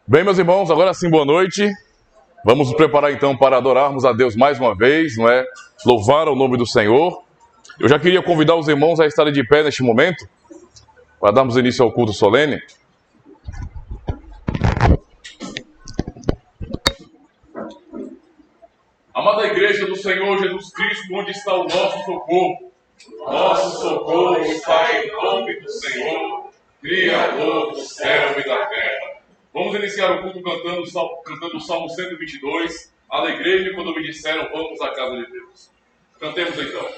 Bem, meus irmãos, agora sim, boa noite. Vamos nos preparar então para adorarmos a Deus mais uma vez, não é? Louvar o nome do Senhor. Eu já queria convidar os irmãos a estarem de pé neste momento, para darmos início ao culto solene. Amada Igreja do Senhor Jesus Cristo, onde está o nosso socorro? Nosso socorro está em nome do Senhor, Criador do céu e da terra. Vamos iniciar o culto cantando o Salmo 122. Alegrei-me quando me disseram, vamos à casa de Deus. Cantemos então.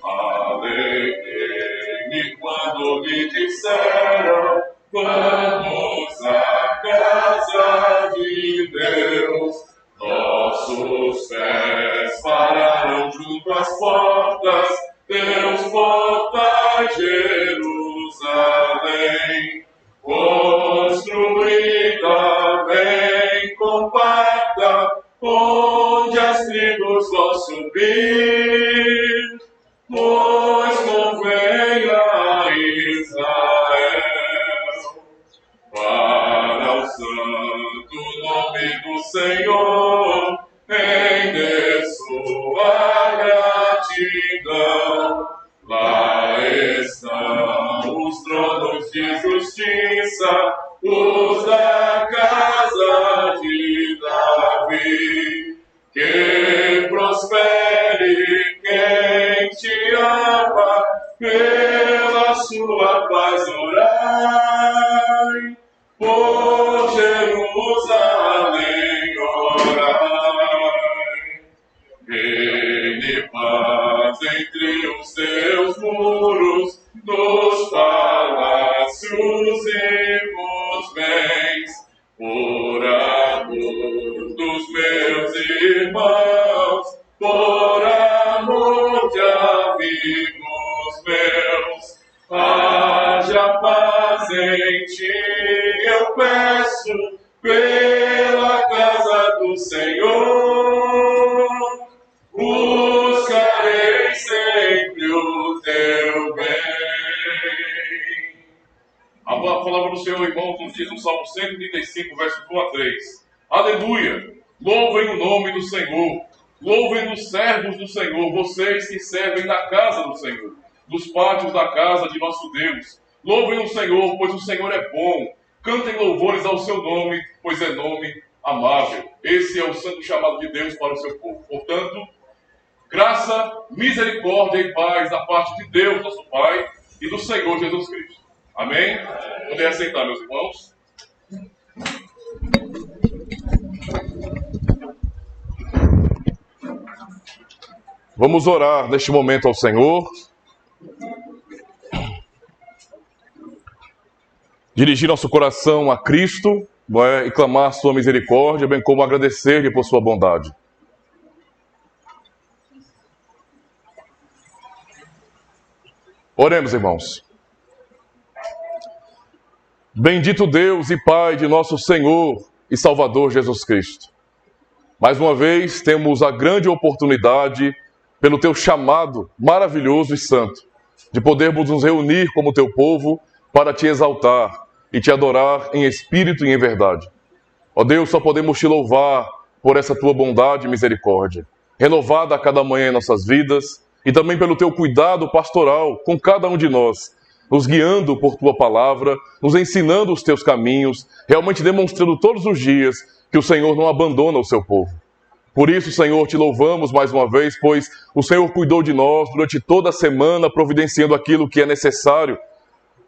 Alegrei-me quando me disseram, vamos à casa de Deus. Nossos pés pararam junto às portas, Deus porta Jerusalém. Construída bem compacta, onde as tribos vão subir, pois convém a Israel. Para o santo nome do Senhor, render sua gratidão. Lá estão os tronos de justiça, os da casa de Davi. Que prospere quem te ama, pela sua paz orai. Por Jerusalém orai. Reine paz entre os teus muros, nos palácios e nos bens. Por amor dos meus irmãos, por amor de amigos meus, haja paz em ti, eu peço, pela casa do Senhor. Buscarei sempre o teu bem. A palavra do Senhor, irmãos, nos diz no Salmo 135, versos 1 a 3. Aleluia! Louvem o nome do Senhor. Louvem os servos do Senhor, vocês que servem na casa do Senhor, nos pátios da casa de nosso Deus. Louvem o Senhor, pois o Senhor é bom. Cantem louvores ao seu nome, pois é nome amável. Esse é o santo chamado de Deus para o seu povo. Portanto, graça, misericórdia e paz da parte de Deus, nosso Pai, e do Senhor Jesus Cristo. Amém? Podem aceitar, meus irmãos. Vamos orar neste momento ao Senhor. Dirigir nosso coração a Cristo, e clamar a sua misericórdia, bem como agradecer-lhe por sua bondade. Oremos, irmãos. Bendito Deus e Pai de nosso Senhor e Salvador Jesus Cristo. Mais uma vez temos a grande oportunidade, pelo teu chamado maravilhoso e santo, de podermos nos reunir como teu povo para te exaltar e te adorar em espírito e em verdade. Ó Deus, só podemos te louvar por essa tua bondade e misericórdia, renovada a cada manhã em nossas vidas, e também pelo teu cuidado pastoral com cada um de nós, nos guiando por tua palavra, nos ensinando os teus caminhos, realmente demonstrando todos os dias que o Senhor não abandona o seu povo. Por isso, Senhor, te louvamos mais uma vez, pois o Senhor cuidou de nós durante toda a semana, providenciando aquilo que é necessário,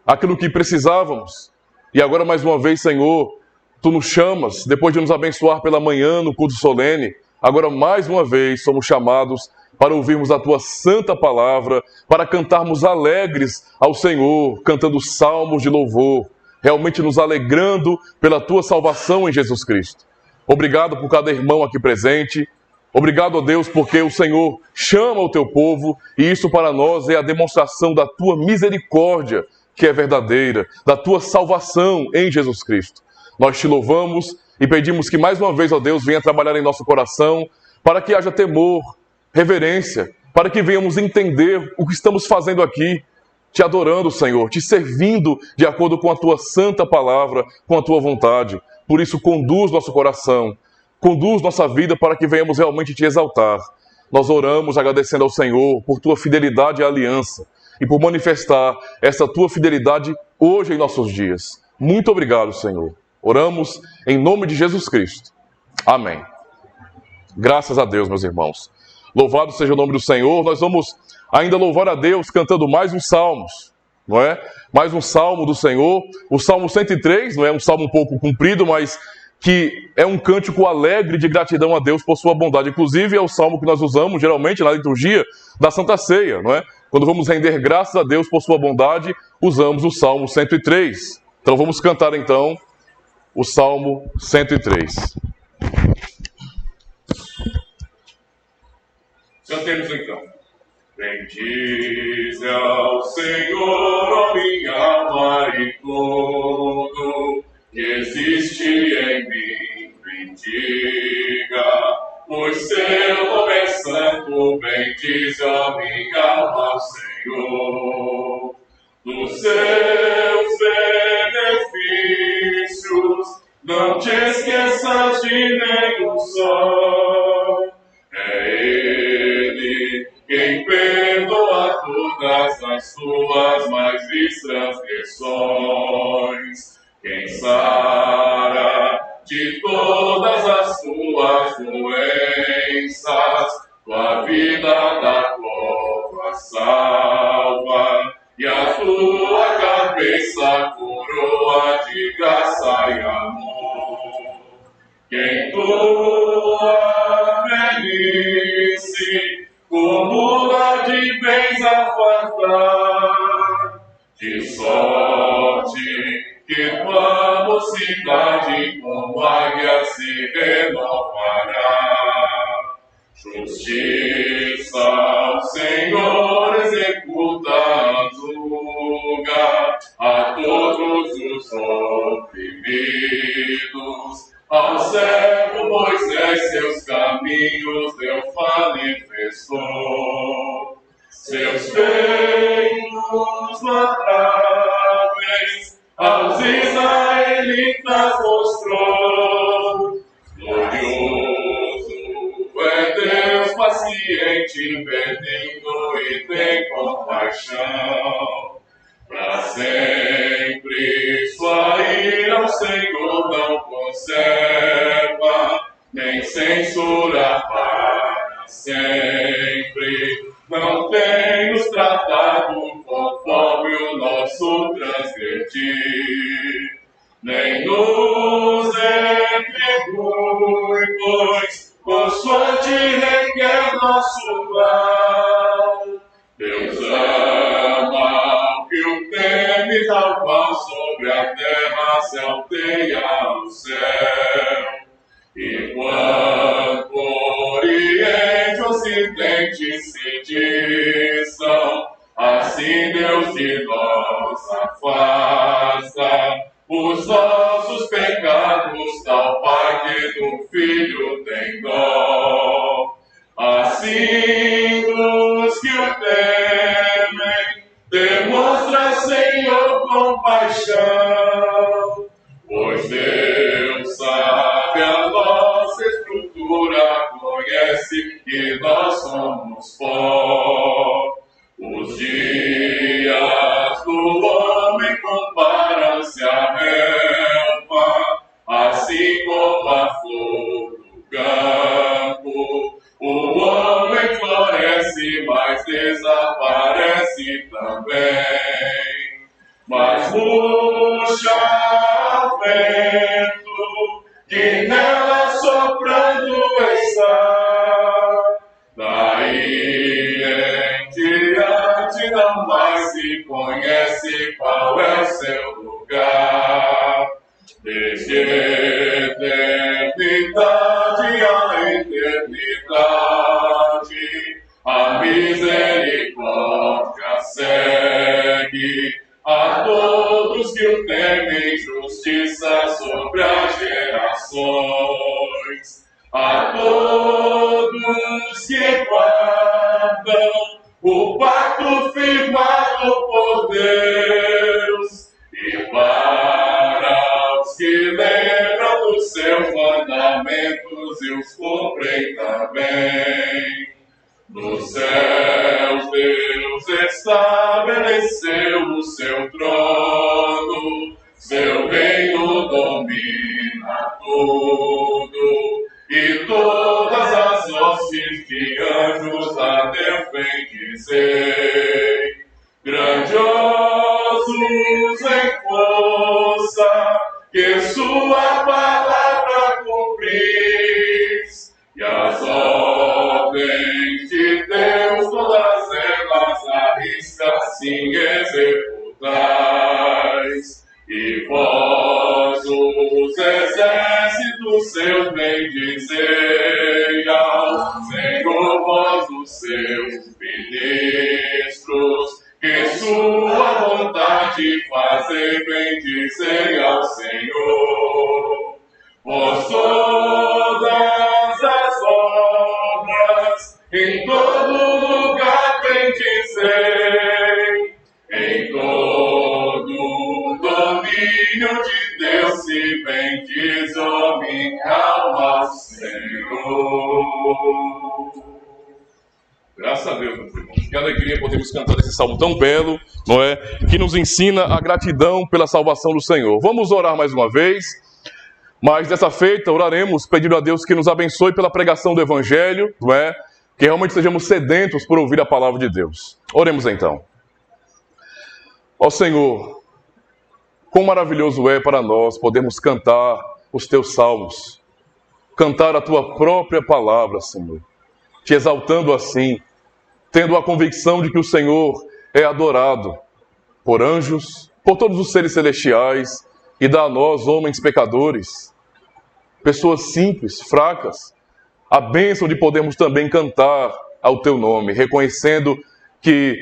aquilo que precisávamos. E agora, mais uma vez, Senhor, tu nos chamas, depois de nos abençoar pela manhã no culto solene, agora mais uma vez somos chamados para ouvirmos a tua santa palavra, para cantarmos alegres ao Senhor, cantando salmos de louvor, realmente nos alegrando pela tua salvação em Jesus Cristo. Obrigado por cada irmão aqui presente. Obrigado, ó Deus, porque o Senhor chama o teu povo e isso para nós é a demonstração da tua misericórdia, que é verdadeira, da tua salvação em Jesus Cristo. Nós te louvamos E pedimos que mais uma vez, ó Deus, venha trabalhar em nosso coração, para que haja temor, reverência, para que venhamos entender o que estamos fazendo aqui, te adorando, Senhor, te servindo de acordo com a tua santa palavra, com a tua vontade. Por isso, conduz nosso coração, conduz nossa vida para que venhamos realmente te exaltar. Nós oramos agradecendo ao Senhor por tua fidelidade à aliança e por manifestar essa tua fidelidade hoje em nossos dias. Muito obrigado, Senhor. Oramos em nome de Jesus Cristo. Amém. Graças a Deus, meus irmãos. Louvado seja o nome do Senhor. Nós vamos ainda louvar a Deus cantando mais uns salmos, não é? Mais um salmo do Senhor. O Salmo 103, não é um salmo um pouco comprido, mas que é um cântico alegre de gratidão a Deus por sua bondade. Inclusive é o salmo que nós usamos geralmente na liturgia da Santa Ceia, não é? Quando vamos render graças a Deus por sua bondade, usamos o Salmo 103. Então vamos cantar então o Salmo 103. Cantemos então. Bendize ao Senhor, ó minha alma, e tudo que existe em mim, bendiga, pois seu nome é santo. Bendize, ó minha alma, ao Senhor, dos seus benefícios, não te esqueças de nenhum só. É Ele quem perdoa todas as tuas mais vis transgressões, quem sara de todas as tuas doenças, tua vida da cova salva, e a tua cabeça coroa de graça e amor. Quem tua velhice cumula de bens a fartar, de sorte que tua mocidade como águia se renovará. Justiça o Senhor executa, julga a todos os oprimidos. Ao servo Moisés seus caminhos Deus manifestou, seus feitos notáveis aos israelitas mostrou. Glorioso é Deus, paciente, benigno e tem compaixão. Para sempre sua ira o Senhor não conserva, nem censura para sempre. Não tem nos tratado conforme o nosso transgredir, nem nos retribui, pois consoante requer nosso mal. Deus ama o que o teme, tal qual sobre a terra se alteia o céu. E quanto Oriente, Ocidente se distam, assim Deus de nós afasta os nossos pecados, tal Pai que do Filho tem dó. Assim dos que o temem, demonstra, Senhor, compaixão, pois Deus sabe a nossa estrutura, conhece que nós somos pó. Os dias do homem comparam-se à relva, assim como a flor do campo. O homem floresce, mas desaparece também. Mas murcha o vento que nela soprando está. Daí a todos que guardam o pacto firmado por Deus, e para os que lembram dos seus mandamentos e os cumprem também. Nos céus Deus estabeleceu o seu trono, seu reino domina tudo, e todas as hostes de anjos a defendem. Grandiosos em força, que sua palavra cumpris, e as ordens de Deus, todas elas arrisca assim executais. E vós, os exércitos seus, bendizei ao Senhor, vós os seus ministros, que sua vontade fazei, bendizei ao Senhor. Vós todas as obras, em todo lugar bendizei, em todo domínio de Deus se bendiz, ó minha alma, Senhor. Graças a Deus, meus irmãos. Que alegria podermos cantar esse salmo tão belo, não é? Que nos ensina a gratidão pela salvação do Senhor. Vamos orar mais uma vez, mas dessa feita oraremos pedindo a Deus que nos abençoe pela pregação do Evangelho, não é? Que realmente sejamos sedentos por ouvir a palavra de Deus. Oremos então. Ó Senhor, quão maravilhoso é para nós podermos cantar os teus salmos, cantar a tua própria palavra, Senhor, te exaltando assim, tendo a convicção de que o Senhor é adorado por anjos, por todos os seres celestiais, e dá a nós, homens pecadores, pessoas simples, fracas, a bênção de podermos também cantar ao teu nome, reconhecendo que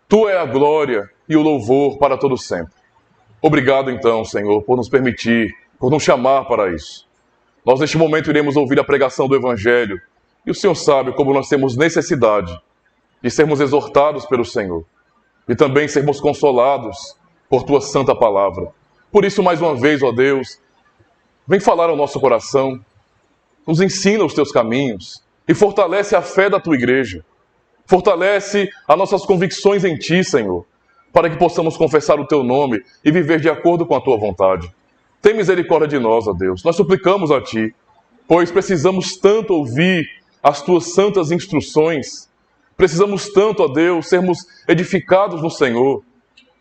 tu é a glória e o louvor para todo sempre. Obrigado então, Senhor, por nos permitir, por nos chamar para isso. Nós neste momento iremos ouvir a pregação do Evangelho, e o Senhor sabe como nós temos necessidade de sermos exortados pelo Senhor, e também sermos consolados por tua santa palavra. Por isso, mais uma vez, ó Deus, vem falar ao nosso coração, nos ensina os teus caminhos e fortalece a fé da tua igreja. Fortalece as nossas convicções em ti, Senhor, para que possamos confessar o teu nome e viver de acordo com a tua vontade. Tem misericórdia de nós, ó Deus. Nós suplicamos a ti, pois precisamos tanto ouvir as tuas santas instruções. Precisamos tanto, ó Deus, sermos edificados no Senhor.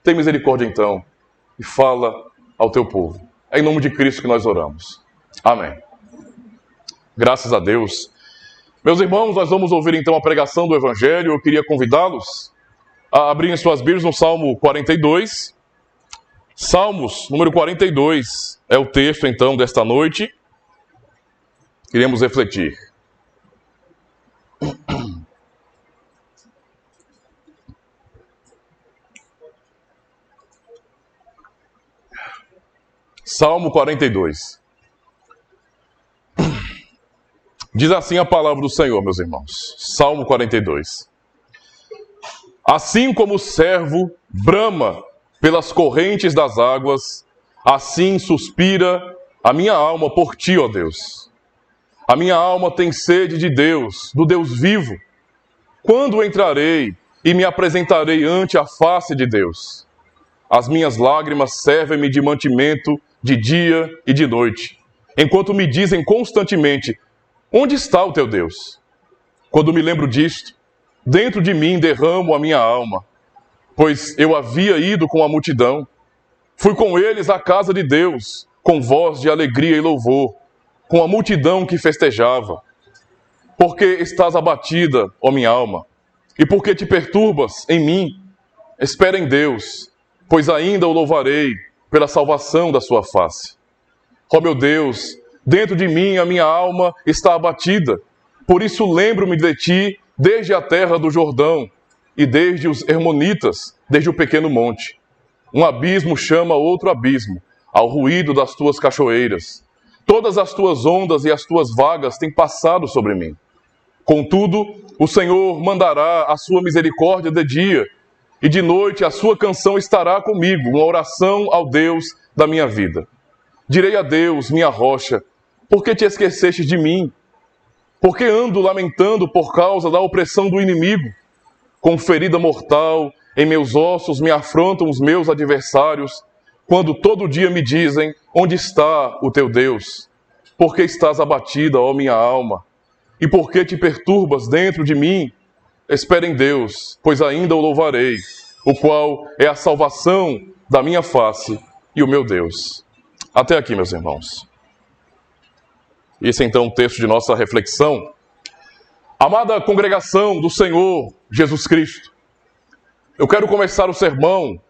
Tem misericórdia então e fala ao teu povo. É em nome de Cristo que nós oramos. Amém. Graças a Deus. Meus irmãos, nós vamos ouvir então a pregação do Evangelho. Eu queria convidá-los a abrirem suas Bíblias no Salmo 42. Salmos, número 42, é o texto então desta noite. Queremos refletir. Salmo 42. Diz assim a palavra do Senhor, meus irmãos. Salmo 42. Assim como o servo brama pelas correntes das águas, assim suspira a minha alma por ti, ó Deus. A minha alma tem sede de Deus, do Deus vivo. Quando entrarei e me apresentarei ante a face de Deus? As minhas lágrimas servem-me de mantimento de dia e de noite, enquanto me dizem constantemente: onde está o teu Deus? Quando me lembro disto, dentro de mim derramo a minha alma, pois eu havia ido com a multidão. Fui com eles à casa de Deus, com voz de alegria e louvor, com a multidão que festejava. Porque estás abatida, ó minha alma, e porque te perturbas em mim? Espera em Deus, pois ainda o louvarei pela salvação da sua face. Ó meu Deus, dentro de mim a minha alma está abatida, por isso lembro-me de ti desde a terra do Jordão e desde os Hermonitas, desde o pequeno monte. Um abismo chama outro abismo, ao ruído das tuas cachoeiras. Todas as tuas ondas e as tuas vagas têm passado sobre mim. Contudo, o Senhor mandará a sua misericórdia de dia, e de noite a sua canção estará comigo, uma oração ao Deus da minha vida. Direi a Deus, minha rocha, por que te esqueceste de mim? Por que ando lamentando por causa da opressão do inimigo? Com ferida mortal em meus ossos me afrontam os meus adversários, quando todo dia me dizem, onde está o teu Deus? Por que estás abatida, ó minha alma? E por que te perturbas dentro de mim? Espere em Deus, pois ainda o louvarei, o qual é a salvação da minha face e o meu Deus. Até aqui, meus irmãos. Esse é então o texto de nossa reflexão. Amada congregação do Senhor Jesus Cristo, eu quero começar o sermão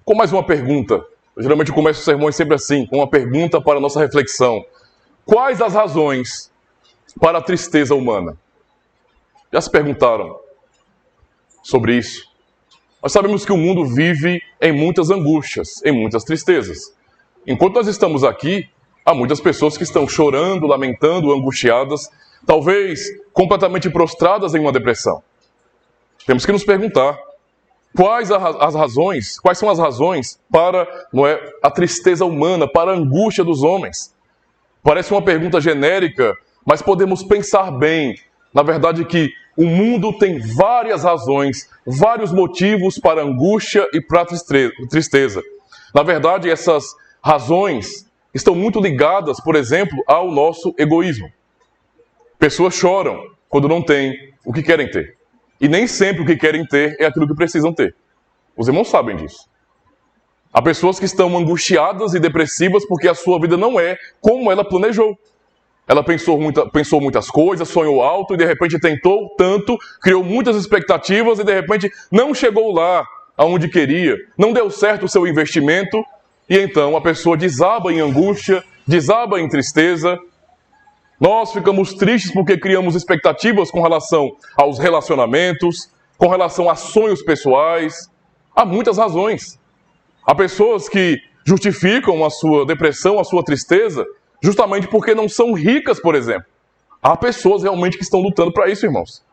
com mais uma pergunta. Eu geralmente começo os sermões sempre assim, com uma pergunta para a nossa reflexão. Quais as razões para a tristeza humana? Já se perguntaram sobre isso? Nós sabemos que o mundo vive em muitas angústias, em muitas tristezas. Enquanto nós estamos aqui, há muitas pessoas que estão chorando, lamentando, angustiadas, talvez completamente prostradas em uma depressão. Temos que nos perguntar, quais são as razões para a tristeza humana, para a angústia dos homens? Parece uma pergunta genérica, mas podemos pensar bem, na verdade, que o mundo tem várias razões, vários motivos para a angústia e para a tristeza. Na verdade, essas razões estão muito ligadas, por exemplo, ao nosso egoísmo. Pessoas choram quando não têm o que querem ter. E nem sempre o que querem ter é aquilo que precisam ter. Os irmãos sabem disso. Há pessoas que estão angustiadas e depressivas porque a sua vida não é como ela planejou. Ela pensou muitas coisas, sonhou alto e de repente tentou tanto, criou muitas expectativas e de repente não chegou lá aonde queria, não deu certo o seu investimento e então a pessoa desaba em angústia, desaba em tristeza. Nós ficamos tristes porque criamos expectativas com relação aos relacionamentos, com relação a sonhos pessoais. Há muitas razões. Há pessoas que justificam a sua depressão, a sua tristeza, justamente porque não são ricas, por exemplo. Há pessoas realmente que estão lutando para isso, irmãos.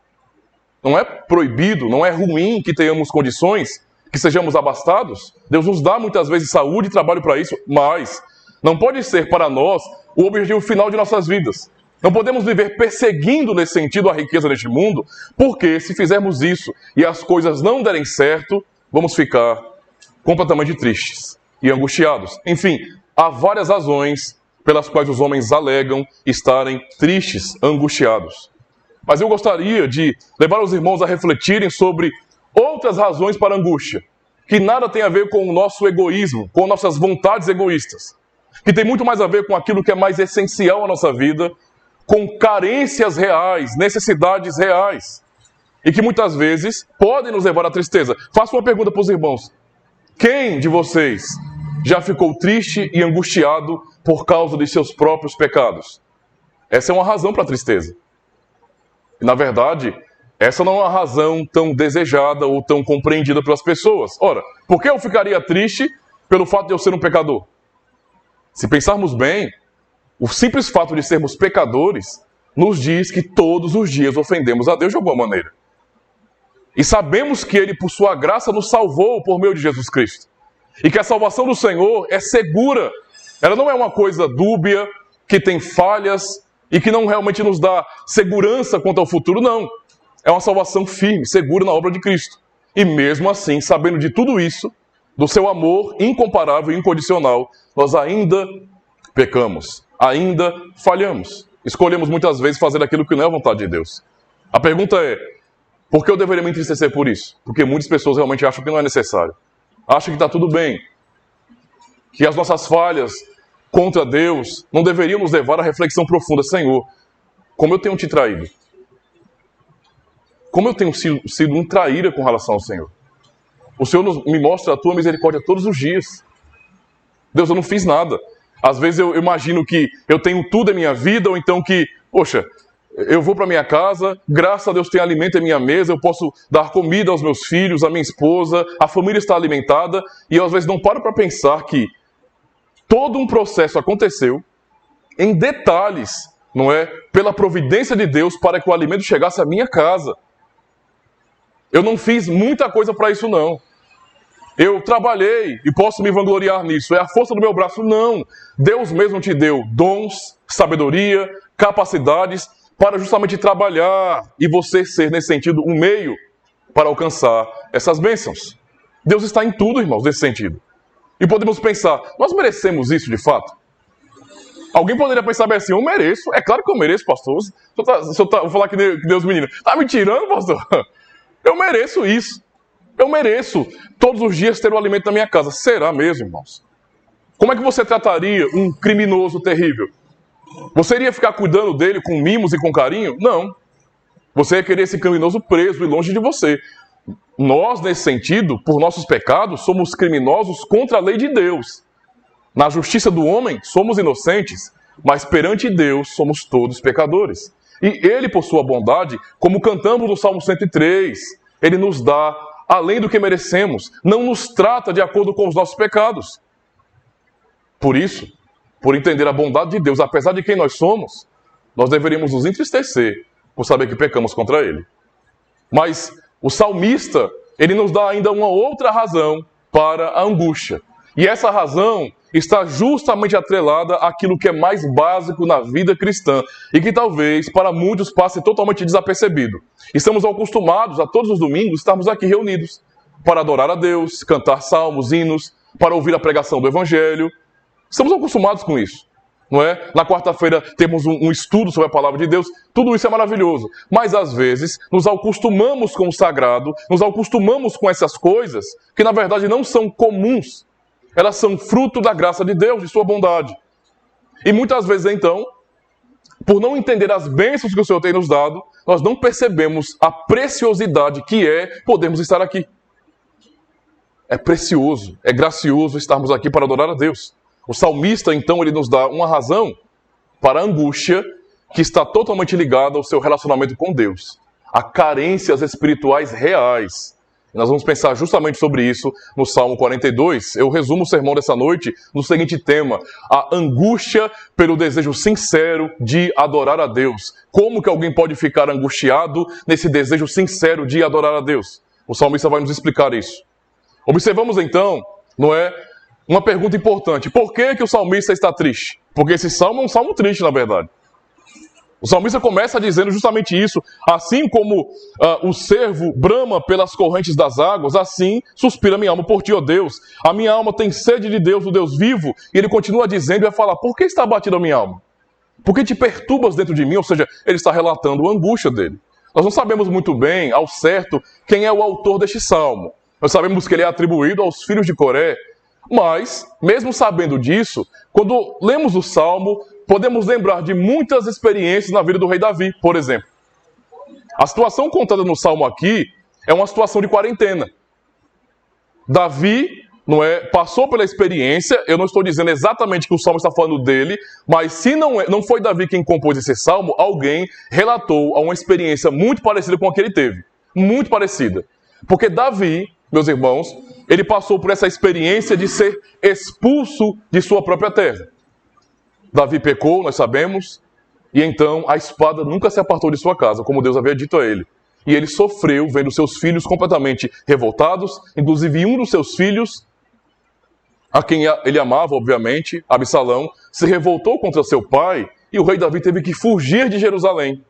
Não é proibido, não é ruim que tenhamos condições, que sejamos abastados. Deus nos dá muitas vezes saúde e trabalho para isso, mas não pode ser para nós o objetivo final de nossas vidas. Não podemos viver perseguindo nesse sentido a riqueza deste mundo, porque se fizermos isso e as coisas não derem certo, vamos ficar completamente tristes e angustiados. Enfim, há várias razões pelas quais os homens alegam estarem tristes, angustiados. Mas eu gostaria de levar os irmãos a refletirem sobre outras razões para a angústia, que nada tem a ver com o nosso egoísmo, com nossas vontades egoístas, que tem muito mais a ver com aquilo que é mais essencial à nossa vida, com carências reais, necessidades reais, e que muitas vezes podem nos levar à tristeza. Faço uma pergunta para os irmãos. Quem de vocês já ficou triste e angustiado por causa de seus próprios pecados? Essa é uma razão para a tristeza. E, na verdade, essa não é uma razão tão desejada ou tão compreendida pelas pessoas. Ora, por que eu ficaria triste pelo fato de eu ser um pecador? Se pensarmos bem, o simples fato de sermos pecadores nos diz que todos os dias ofendemos a Deus de alguma maneira. E sabemos que Ele, por sua graça, nos salvou por meio de Jesus Cristo. E que a salvação do Senhor é segura. Ela não é uma coisa dúbia, que tem falhas e que não realmente nos dá segurança quanto ao futuro, não. É uma salvação firme, segura na obra de Cristo. E mesmo assim, sabendo de tudo isso, do seu amor incomparável e incondicional, nós ainda pecamos, ainda falhamos. Escolhemos muitas vezes fazer aquilo que não é a vontade de Deus. A pergunta é, por que eu deveria me entristecer por isso? Porque muitas pessoas realmente acham que não é necessário. Acham que está tudo bem. Que as nossas falhas contra Deus não deveriam nos levar à reflexão profunda. Senhor, como eu tenho te traído? Como eu tenho sido um traíra com relação ao Senhor? O Senhor me mostra a tua misericórdia todos os dias. Deus, eu não fiz nada. Às vezes eu imagino que eu tenho tudo em minha vida, ou então que, poxa, eu vou para minha casa, graças a Deus tem alimento em minha mesa, eu posso dar comida aos meus filhos, à minha esposa, a família está alimentada, e eu às vezes não paro para pensar que todo um processo aconteceu, em detalhes, não é? Pela providência de Deus para que o alimento chegasse à minha casa. Eu não fiz muita coisa para isso, não. Eu trabalhei e posso me vangloriar nisso. É a força do meu braço? Não. Deus mesmo te deu dons, sabedoria, capacidades para justamente trabalhar e você ser, nesse sentido, um meio para alcançar essas bênçãos. Deus está em tudo, irmãos, nesse sentido. E podemos pensar, nós merecemos isso de fato? Alguém poderia pensar bem assim, eu mereço. É claro que eu mereço, pastor. Vou falar que Deus menino. Tá me tirando, pastor? Eu mereço isso. Eu mereço todos os dias ter o alimento na minha casa. Será mesmo, irmãos? Como é que você trataria um criminoso terrível? Você iria ficar cuidando dele com mimos e com carinho? Não. Você ia querer esse criminoso preso e longe de você. Nós, nesse sentido, por nossos pecados, somos criminosos contra a lei de Deus. Na justiça do homem, somos inocentes, mas perante Deus somos todos pecadores. E Ele, por sua bondade, como cantamos no Salmo 103, Ele nos dá além do que merecemos, não nos trata de acordo com os nossos pecados. Por isso, por entender a bondade de Deus, apesar de quem nós somos, nós deveríamos nos entristecer por saber que pecamos contra Ele. Mas o salmista, ele nos dá ainda uma outra razão para a angústia. E essa razão está justamente atrelada àquilo que é mais básico na vida cristã e que talvez para muitos passe totalmente desapercebido. Estamos acostumados a todos os domingos estarmos aqui reunidos para adorar a Deus, cantar salmos, hinos, para ouvir a pregação do Evangelho. Estamos acostumados com isso, não é? Na quarta-feira temos um estudo sobre a palavra de Deus. Tudo isso é maravilhoso. Mas às vezes nos acostumamos com o sagrado, nos acostumamos com essas coisas que na verdade não são comuns. Elas são fruto da graça de Deus, de sua bondade. E muitas vezes, então, por não entender as bênçãos que o Senhor tem nos dado, nós não percebemos a preciosidade que é podermos estar aqui. É precioso, é gracioso estarmos aqui para adorar a Deus. O salmista, então, ele nos dá uma razão para a angústia que está totalmente ligada ao seu relacionamento com Deus. A carências espirituais reais. Nós vamos pensar justamente sobre isso no Salmo 42. Eu resumo o sermão dessa noite no seguinte tema: a angústia pelo desejo sincero de adorar a Deus. Como que alguém pode ficar angustiado nesse desejo sincero de adorar a Deus? O salmista vai nos explicar isso. Observamos então, não é, uma pergunta importante. Por que que o salmista está triste? Porque esse salmo é um salmo triste, na verdade. O salmista começa dizendo justamente isso. Assim como o cervo brama pelas correntes das águas, assim suspira minha alma por ti, ó Deus. A minha alma tem sede de Deus, do Deus vivo. E ele continua dizendo e vai falar, por que está abatida a minha alma? Por que te perturbas dentro de mim? Ou seja, ele está relatando a angústia dele. Nós não sabemos muito bem, ao certo, quem é o autor deste salmo. Nós sabemos que ele é atribuído aos filhos de Coré. Mas, mesmo sabendo disso, quando lemos o salmo, podemos lembrar de muitas experiências na vida do rei Davi, por exemplo. A situação contada no salmo aqui é uma situação de quarentena. Davi, passou pela experiência. Eu não estou dizendo exatamente que o salmo está falando dele, mas se não foi Davi quem compôs esse salmo, alguém relatou a uma experiência muito parecida com a que ele teve. Muito parecida. Porque Davi, meus irmãos, ele passou por essa experiência de ser expulso de sua própria terra. Davi pecou, nós sabemos, e então a espada nunca se apartou de sua casa, como Deus havia dito a ele. E ele sofreu vendo seus filhos completamente revoltados, inclusive um dos seus filhos, a quem ele amava, obviamente, Absalão, se revoltou contra seu pai, e o rei Davi teve que fugir de Jerusalém.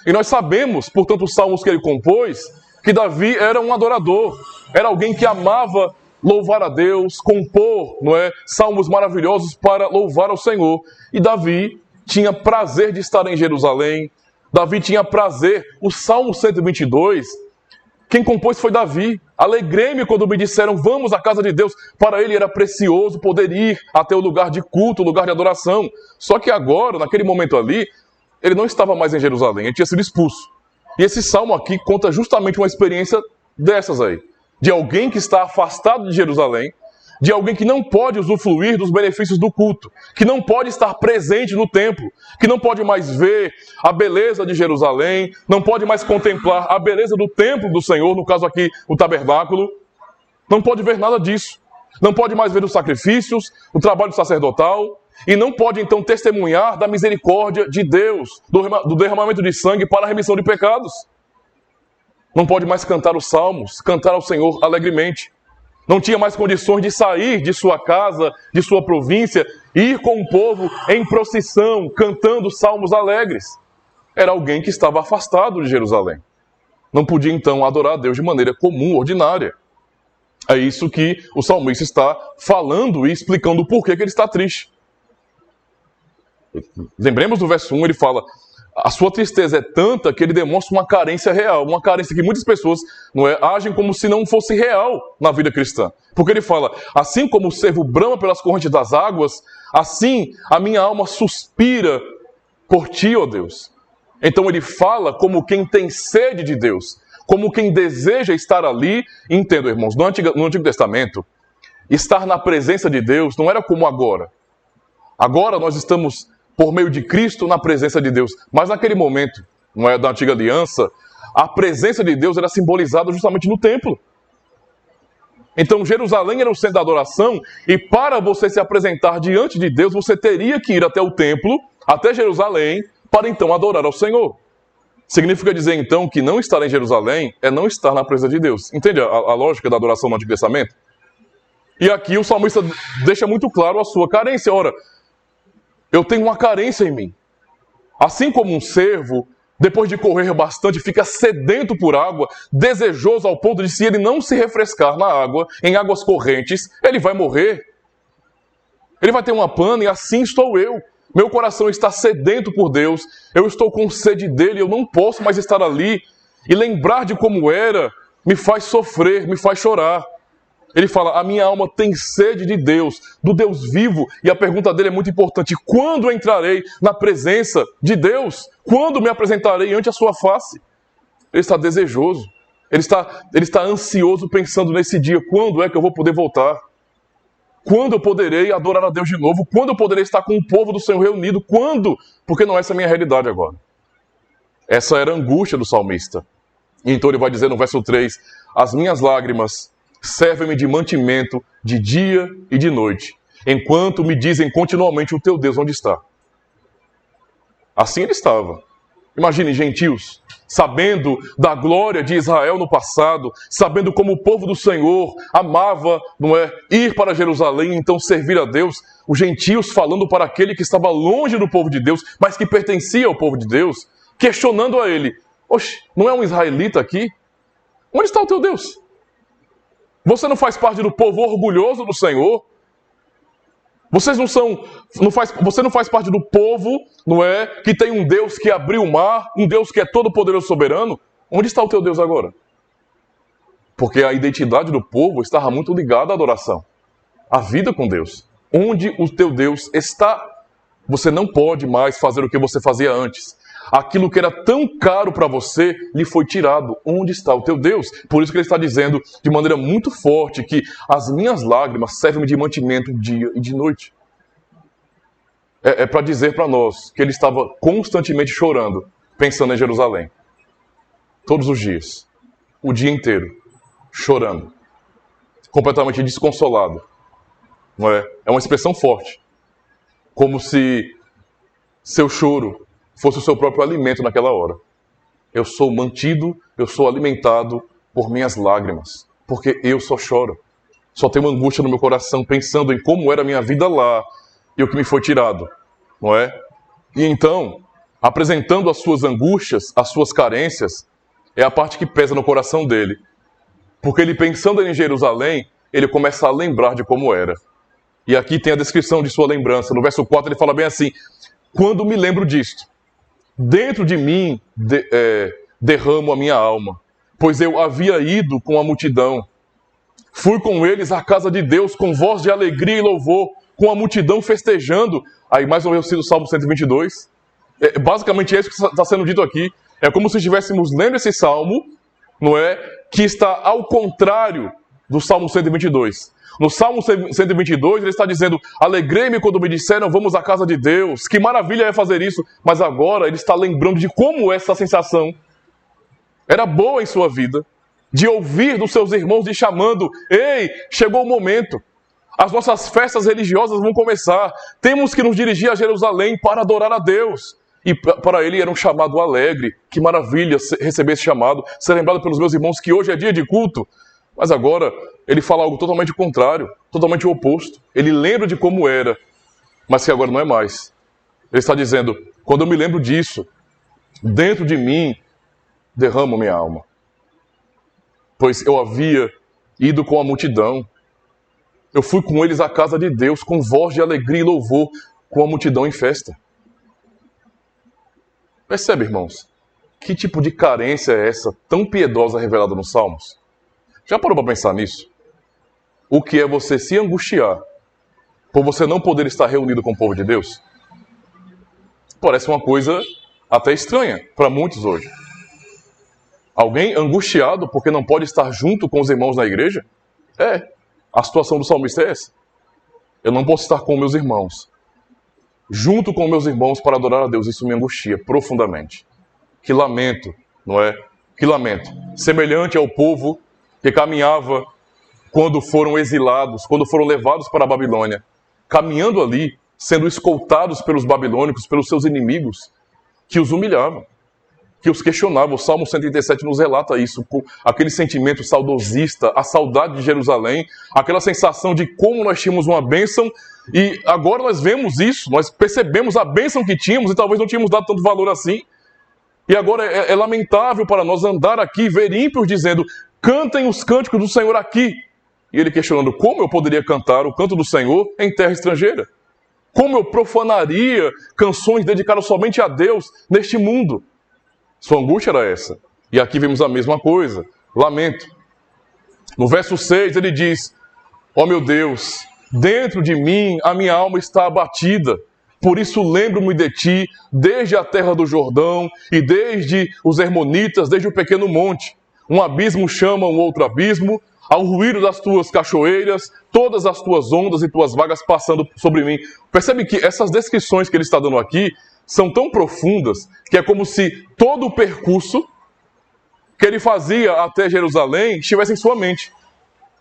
E nós sabemos, por tantos salmos que ele compôs, que Davi era um adorador, era alguém que amava louvar a Deus, compor, salmos maravilhosos para louvar ao Senhor. E Davi tinha prazer de estar em Jerusalém. Davi tinha prazer. O Salmo 122, quem compôs foi Davi. Alegrei-me quando me disseram, vamos à casa de Deus. Para ele era precioso poder ir até o lugar de culto, o lugar de adoração. Só que agora, naquele momento ali, ele não estava mais em Jerusalém, ele tinha sido expulso. E esse salmo aqui conta justamente uma experiência dessas aí. De alguém que está afastado de Jerusalém, de alguém que não pode usufruir dos benefícios do culto, que não pode estar presente no templo, que não pode mais ver a beleza de Jerusalém, não pode mais contemplar a beleza do templo do Senhor, no caso aqui o tabernáculo, não pode ver nada disso, não pode mais ver os sacrifícios, o trabalho sacerdotal, e não pode então testemunhar da misericórdia de Deus, do derramamento de sangue para a remissão de pecados. Não pode mais cantar os salmos, cantar ao Senhor alegremente. Não tinha mais condições de sair de sua casa, de sua província, e ir com o povo em procissão, cantando salmos alegres. Era alguém que estava afastado de Jerusalém. Não podia então adorar a Deus de maneira comum, ordinária. É isso que o salmista está falando e explicando o porquê que ele está triste. Lembremos do verso 1, ele fala: a sua tristeza é tanta que ele demonstra uma carência real, uma carência que muitas pessoas agem como se não fosse real na vida cristã. Porque ele fala: assim como o cervo brama pelas correntes das águas, assim a minha alma suspira por ti, ó Deus. Então ele fala como quem tem sede de Deus, como quem deseja estar ali. Entendo, irmãos, no Antigo Testamento, estar na presença de Deus não era como agora. Agora nós estamos, por meio de Cristo, na presença de Deus. Mas naquele momento, da Antiga Aliança, a presença de Deus era simbolizada justamente no templo. Então Jerusalém era o centro da adoração, e para você se apresentar diante de Deus, você teria que ir até o templo, até Jerusalém, para então adorar ao Senhor. Significa dizer então que não estar em Jerusalém é não estar na presença de Deus. Entende a lógica da adoração no Antigo Testamento? E aqui o salmista deixa muito claro a sua carência. Ora, eu tenho uma carência em mim. Assim como um cervo, depois de correr bastante, fica sedento por água, desejoso ao ponto de, se ele não se refrescar na água, em águas correntes, ele vai morrer. Ele vai ter uma pana, e assim estou eu. Meu coração está sedento por Deus, eu estou com sede dele, eu não posso mais estar ali. E lembrar de como era me faz sofrer, me faz chorar. Ele fala: a minha alma tem sede de Deus, do Deus vivo. E a pergunta dele é muito importante: quando entrarei na presença de Deus? Quando me apresentarei ante a sua face? Ele está desejoso, ele está ansioso, pensando nesse dia: quando é que eu vou poder voltar? Quando eu poderei adorar a Deus de novo? Quando eu poderei estar com o povo do Senhor reunido? Quando? Porque não é essa a minha realidade agora. Essa era a angústia do salmista. E então ele vai dizer no verso 3: as minhas lágrimas servem-me de mantimento de dia e de noite, enquanto me dizem continuamente: o teu Deus onde está? Assim ele estava. Imaginem, gentios, sabendo da glória de Israel no passado, sabendo como o povo do Senhor amava, ir para Jerusalém e então servir a Deus, os gentios falando para aquele que estava longe do povo de Deus, mas que pertencia ao povo de Deus, questionando a ele: oxe, não é um israelita aqui? Onde está o teu Deus? Você não faz parte do povo orgulhoso do Senhor? Você não faz parte do povo, que tem um Deus que abriu o mar, um Deus que é todo poderoso e soberano? Onde está o teu Deus agora? Porque a identidade do povo estava muito ligada à adoração, à vida com Deus. Onde o teu Deus está? Você não pode mais fazer o que você fazia antes. Aquilo que era tão caro para você lhe foi tirado. Onde está o teu Deus? Por isso que ele está dizendo de maneira muito forte que as minhas lágrimas servem de mantimento dia e de noite. É para dizer para nós que ele estava constantemente chorando, pensando em Jerusalém. Todos os dias. O dia inteiro. Chorando. Completamente desconsolado. Não é? É uma expressão forte. Como se seu choro fosse o seu próprio alimento naquela hora. Eu sou mantido, eu sou alimentado por minhas lágrimas, porque eu só choro. Só tenho angústia no meu coração, pensando em como era a minha vida lá e o que me foi tirado, não é? E então, apresentando as suas angústias, as suas carências, é a parte que pesa no coração dele. Porque ele, pensando em Jerusalém, ele começa a lembrar de como era. E aqui tem a descrição de sua lembrança. No verso 4 ele fala bem assim: quando me lembro disto, dentro de mim derramo a minha alma, pois eu havia ido com a multidão. Fui com eles à casa de Deus com voz de alegria e louvor, com a multidão festejando. Aí mais ou menos o Salmo 122. Basicamente é isso que está sendo dito aqui. É como se estivéssemos lendo esse salmo, que está ao contrário do Salmo 122. No Salmo 122, ele está dizendo: alegrei-me quando me disseram, vamos à casa de Deus. Que maravilha é fazer isso. Mas agora ele está lembrando de como essa sensação era boa em sua vida. De ouvir dos seus irmãos lhe chamando: ei, chegou o momento. As nossas festas religiosas vão começar. Temos que nos dirigir a Jerusalém para adorar a Deus. E para ele era um chamado alegre. Que maravilha receber esse chamado, ser lembrado pelos meus irmãos que hoje é dia de culto. Mas agora ele fala algo totalmente contrário, totalmente o oposto. Ele lembra de como era, mas que agora não é mais. Ele está dizendo, quando eu me lembro disso, dentro de mim, derramo minha alma. Pois eu havia ido com a multidão. Eu fui com eles à casa de Deus, com voz de alegria e louvor, com a multidão em festa. Percebe, irmãos? Que tipo de carência é essa, tão piedosa, revelada nos Salmos? Já parou para pensar nisso? O que é você se angustiar por você não poder estar reunido com o povo de Deus? Parece uma coisa até estranha para muitos hoje. Alguém angustiado porque não pode estar junto com os irmãos na igreja? A situação do salmista é essa. Eu não posso estar com meus irmãos, junto com meus irmãos para adorar a Deus. Isso me angustia profundamente. Que lamento, não é? Que lamento. Semelhante ao povo que caminhava quando foram exilados, quando foram levados para a Babilônia, caminhando ali, sendo escoltados pelos babilônicos, pelos seus inimigos, que os humilhavam, que os questionavam. O Salmo 137 nos relata isso, com aquele sentimento saudosista, a saudade de Jerusalém, aquela sensação de como nós tínhamos uma bênção, e agora nós vemos isso, nós percebemos a bênção que tínhamos, e talvez não tínhamos dado tanto valor assim, e agora é lamentável para nós andar aqui e ver ímpios dizendo, cantem os cânticos do Senhor aqui. E ele questionando, como eu poderia cantar o canto do Senhor em terra estrangeira? Como eu profanaria canções dedicadas somente a Deus neste mundo? Sua angústia era essa. E aqui vemos a mesma coisa. Lamento. No verso 6 ele diz, ó meu Deus, dentro de mim a minha alma está abatida. Por isso lembro-me de ti, desde a terra do Jordão e desde os Hermonitas, desde o pequeno monte. Um abismo chama um outro abismo, ao ruído das tuas cachoeiras, todas as tuas ondas e tuas vagas passando sobre mim. Percebe que essas descrições que ele está dando aqui são tão profundas que é como se todo o percurso que ele fazia até Jerusalém estivesse em sua mente.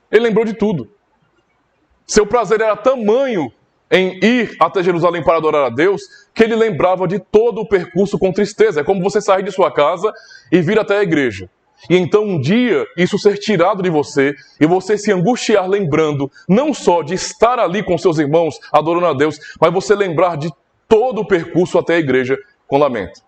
Ele lembrou de tudo. Seu prazer era tamanho em ir até Jerusalém para adorar a Deus, que ele lembrava de todo o percurso com tristeza. É como você sair de sua casa e vir até a igreja. E então um dia isso ser tirado de você e você se angustiar lembrando não só de estar ali com seus irmãos adorando a Deus, mas você lembrar de todo o percurso até a igreja com lamento.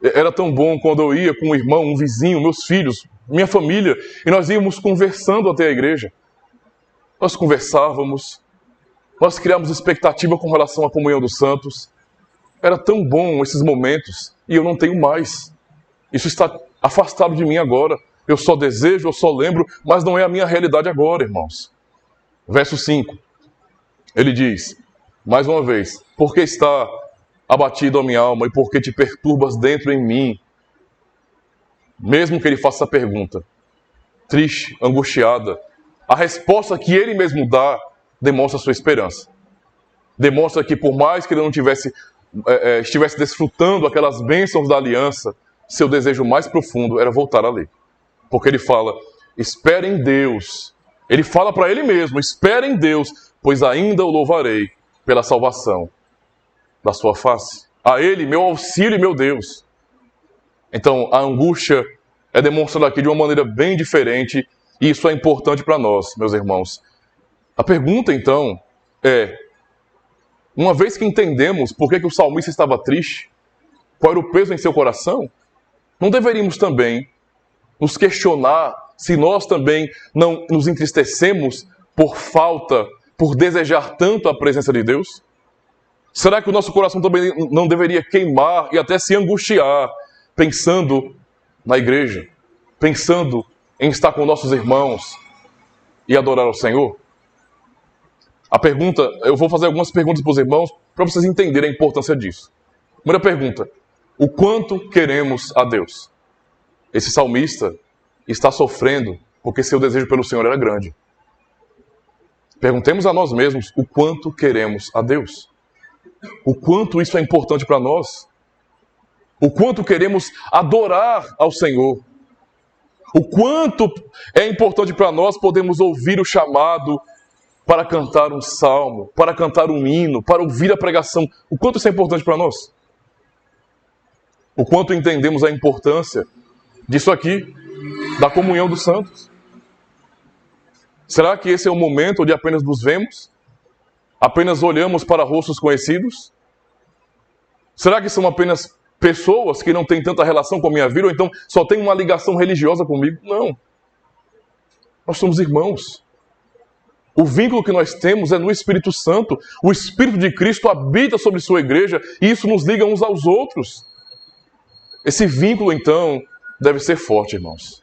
Era tão bom quando eu ia com um irmão, um vizinho, meus filhos, minha família, e nós íamos conversando até a igreja. Nós conversávamos, nós criávamos expectativa com relação à comunhão dos santos. Era tão bom esses momentos e eu não tenho mais. Isso está afastado de mim agora. Eu só desejo, eu só lembro, mas não é a minha realidade agora, irmãos. Verso 5. Ele diz, mais uma vez, porque está abatido a minha alma e porque te perturbas dentro em mim? Mesmo que ele faça essa pergunta, triste, angustiada, a resposta que ele mesmo dá demonstra a sua esperança. Demonstra que por mais que ele não estivesse desfrutando aquelas bênçãos da aliança, seu desejo mais profundo era voltar ali. Porque ele fala, espere em Deus. Ele fala para ele mesmo, espere em Deus, pois ainda o louvarei pela salvação da sua face. A ele, meu auxílio e meu Deus. Então, a angústia é demonstrada aqui de uma maneira bem diferente, e isso é importante para nós, meus irmãos. A pergunta, então, é, uma vez que entendemos por que o salmista estava triste, qual era o peso em seu coração, não deveríamos também nos questionar se nós também não nos entristecemos por desejar tanto a presença de Deus? Será que o nosso coração também não deveria queimar e até se angustiar pensando na igreja, pensando em estar com nossos irmãos e adorar ao Senhor? A pergunta, eu vou fazer algumas perguntas para os irmãos para vocês entenderem a importância disso. Primeira pergunta, o quanto queremos a Deus? Esse salmista está sofrendo porque seu desejo pelo Senhor era grande. Perguntemos a nós mesmos o quanto queremos a Deus. O quanto isso é importante para nós. O quanto queremos adorar ao Senhor. O quanto é importante para nós podermos ouvir o chamado para cantar um salmo, para cantar um hino, para ouvir a pregação. O quanto isso é importante para nós. O quanto entendemos a importância disso aqui, da comunhão dos santos. Será que esse é o momento onde apenas nos vemos? Apenas olhamos para rostos conhecidos? Será que são apenas pessoas que não têm tanta relação com a minha vida, ou então só têm uma ligação religiosa comigo? Não. Nós somos irmãos. O vínculo que nós temos é no Espírito Santo. O Espírito de Cristo habita sobre sua igreja e isso nos liga uns aos outros. Esse vínculo, então, deve ser forte, irmãos.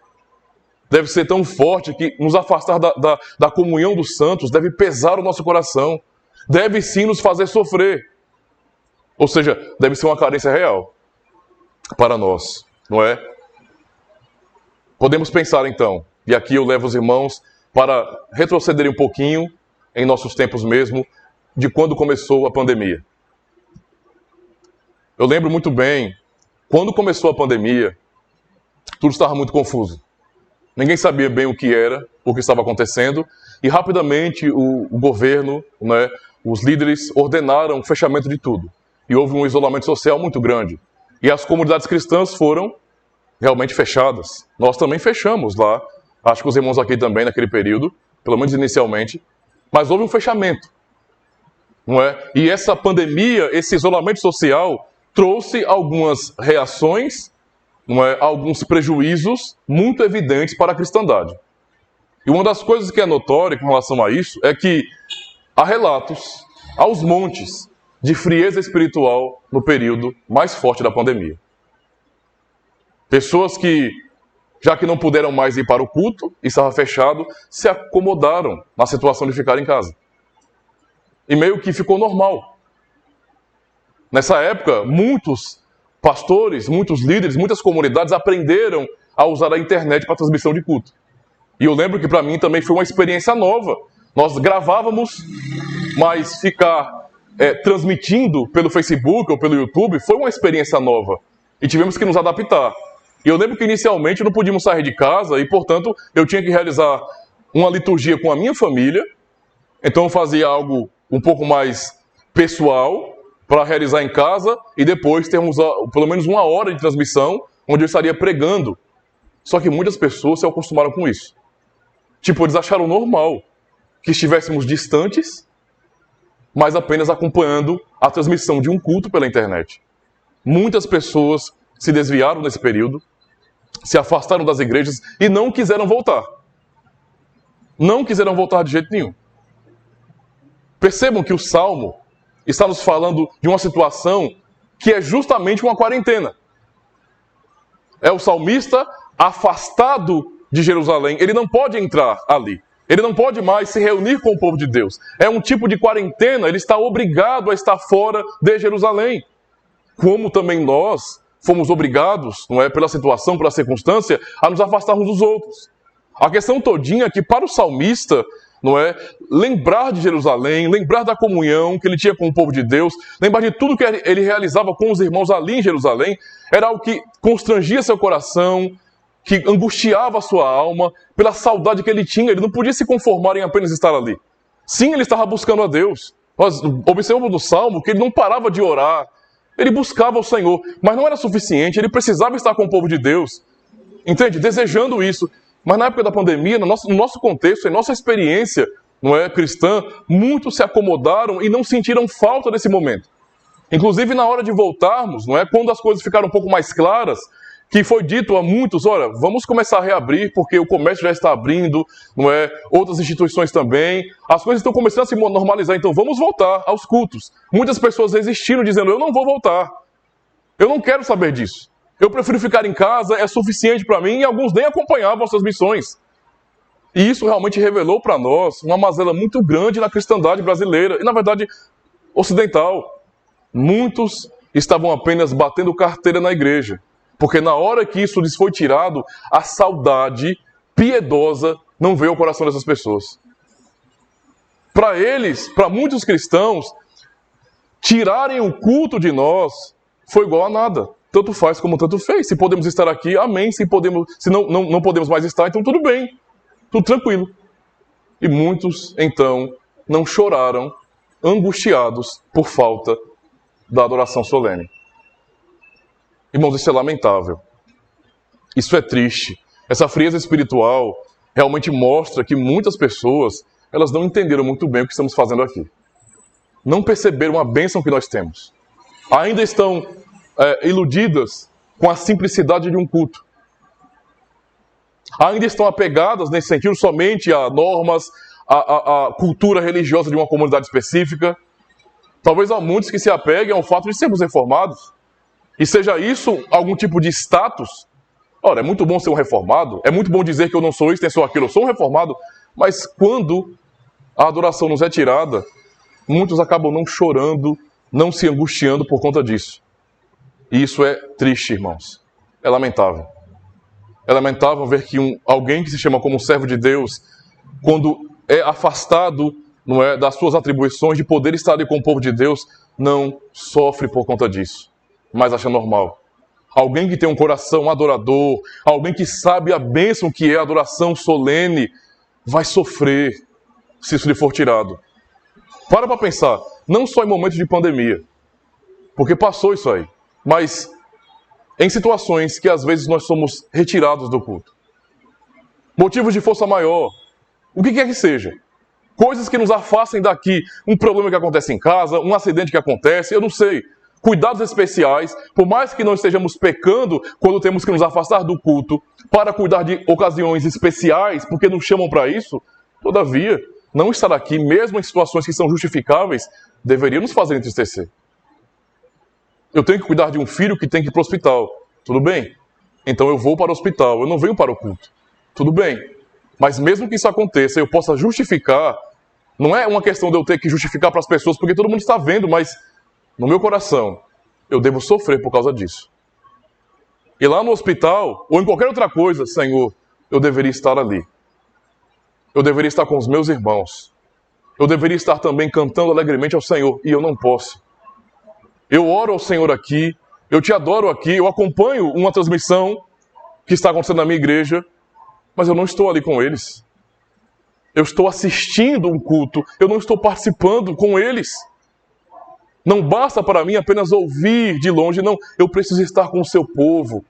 Deve ser tão forte que nos afastar da comunhão dos santos deve pesar o nosso coração. Deve sim nos fazer sofrer. Ou seja, deve ser uma carência real para nós, não é? Podemos pensar então, e aqui eu levo os irmãos para retrocederem um pouquinho, em nossos tempos mesmo, de quando começou a pandemia. Eu lembro muito bem, quando começou a pandemia, tudo estava muito confuso. Ninguém sabia bem o que era, o que estava acontecendo, e rapidamente o governo, né, os líderes ordenaram o fechamento de tudo. E houve um isolamento social muito grande. E as comunidades cristãs foram realmente fechadas. Nós também fechamos lá, acho que os irmãos aqui também naquele período, pelo menos inicialmente, mas houve um fechamento, não é? E essa pandemia, esse isolamento social, trouxe algumas reações, não é? Alguns prejuízos muito evidentes para a cristandade. E uma das coisas que é notória com relação a isso é que há relatos, aos montes, de frieza espiritual no período mais forte da pandemia. Pessoas que, já que não puderam mais ir para o culto, estava fechado, se acomodaram na situação de ficar em casa. E meio que ficou normal. Nessa época, muitos pastores, muitos líderes, muitas comunidades aprenderam a usar a internet para transmissão de culto. E eu lembro que para mim também foi uma experiência nova. Nós gravávamos, mas ficar transmitindo pelo Facebook ou pelo YouTube foi uma experiência nova. E tivemos que nos adaptar. E eu lembro que inicialmente não podíamos sair de casa e, portanto, eu tinha que realizar uma liturgia com a minha família. Então eu fazia algo um pouco mais pessoal para realizar em casa e depois termos pelo menos 1 hora de transmissão onde eu estaria pregando. Só que muitas pessoas se acostumaram com isso. Tipo, eles acharam normal que estivéssemos distantes, mas apenas acompanhando a transmissão de um culto pela internet. Muitas pessoas se desviaram nesse período, se afastaram das igrejas e não quiseram voltar. Não quiseram voltar de jeito nenhum. Percebam que o Salmo está nos falando de uma situação que é justamente uma quarentena. É o salmista afastado de Jerusalém, ele não pode entrar ali. Ele não pode mais se reunir com o povo de Deus. É um tipo de quarentena, ele está obrigado a estar fora de Jerusalém. Como também nós fomos obrigados, não é, pela situação, pela circunstância, a nos afastarmos dos outros. A questão todinha é que para o salmista, não é, lembrar de Jerusalém, lembrar da comunhão que ele tinha com o povo de Deus, lembrar de tudo que ele realizava com os irmãos ali em Jerusalém, era algo que constrangia seu coração, que angustiava a sua alma pela saudade que ele tinha. Ele não podia se conformar em apenas estar ali. Sim, ele estava buscando a Deus. Nós observamos no Salmo que ele não parava de orar. Ele buscava o Senhor, mas não era suficiente. Ele precisava estar com o povo de Deus. Entende? Desejando isso. Mas na época da pandemia, no nosso contexto, em nossa experiência, não é, cristã, muitos se acomodaram e não sentiram falta desse momento. Inclusive na hora de voltarmos, não é, quando as coisas ficaram um pouco mais claras, que foi dito a muitos, olha, vamos começar a reabrir, porque o comércio já está abrindo, não é? Outras instituições também. As coisas estão começando a se normalizar, então vamos voltar aos cultos. Muitas pessoas resistiram, dizendo, eu não vou voltar. Eu não quero saber disso. Eu prefiro ficar em casa, é suficiente para mim, e alguns nem acompanhavam as transmissões. E isso realmente revelou para nós uma mazela muito grande na cristandade brasileira, e na verdade, ocidental. Muitos estavam apenas batendo carteira na igreja. Porque na hora que isso lhes foi tirado, a saudade piedosa não veio ao coração dessas pessoas. Para eles, para muitos cristãos, tirarem o culto de nós foi igual a nada. tanto faz como tanto fez. Se podemos estar aqui, amém. Se não podemos mais estar, então tudo bem. Tudo tranquilo. E muitos, então, não choraram, angustiados por falta da adoração solene. Irmãos, isso é lamentável. Isso é triste. Essa frieza espiritual realmente mostra que muitas pessoas, elas não entenderam muito bem o que estamos fazendo aqui. Não perceberam a bênção que nós temos. Ainda estão iludidas com a simplicidade de um culto. Ainda estão apegadas, nesse sentido, somente a normas, a cultura religiosa de uma comunidade específica. Talvez há muitos que se apeguem ao fato de sermos reformados. E seja isso algum tipo de status. Ora, é muito bom ser um reformado, é muito bom dizer que eu não sou isso, nem sou aquilo, eu sou um reformado. Mas quando a adoração nos é tirada, muitos acabam não chorando, não se angustiando por conta disso. E isso é triste, irmãos. É lamentável. É lamentável ver que alguém que se chama como servo de Deus, quando é afastado, não é, das suas atribuições de poder estar ali com o povo de Deus, não sofre por conta disso, mas acha normal. Alguém que tem um coração adorador, alguém que sabe a bênção que é a adoração solene, vai sofrer se isso lhe for tirado. Para pensar, não só em momentos de pandemia, porque passou isso aí, mas em situações que às vezes nós somos retirados do culto. Motivos de força maior, o que quer que seja. Coisas que nos afastem daqui, um problema que acontece em casa, um acidente que acontece, eu não sei. Cuidados especiais, por mais que não estejamos pecando quando temos que nos afastar do culto para cuidar de ocasiões especiais, porque nos chamam para isso, todavia, não estar aqui, mesmo em situações que são justificáveis, deveria nos fazer entristecer. Eu tenho que cuidar de um filho que tem que ir para o hospital. Tudo bem. Então eu vou para o hospital, eu não venho para o culto. Tudo bem. Mas mesmo que isso aconteça, eu possa justificar, não é uma questão de eu ter que justificar para as pessoas, porque todo mundo está vendo, mas no meu coração, eu devo sofrer por causa disso. E lá no hospital, ou em qualquer outra coisa, Senhor, eu deveria estar ali. Eu deveria estar com os meus irmãos. Eu deveria estar também cantando alegremente ao Senhor, e eu não posso. Eu oro ao Senhor aqui, eu te adoro aqui, eu acompanho uma transmissão que está acontecendo na minha igreja, mas eu não estou ali com eles. Eu estou assistindo um culto, eu não estou participando com eles. Não basta para mim apenas ouvir de longe, não, eu preciso estar com o seu povo.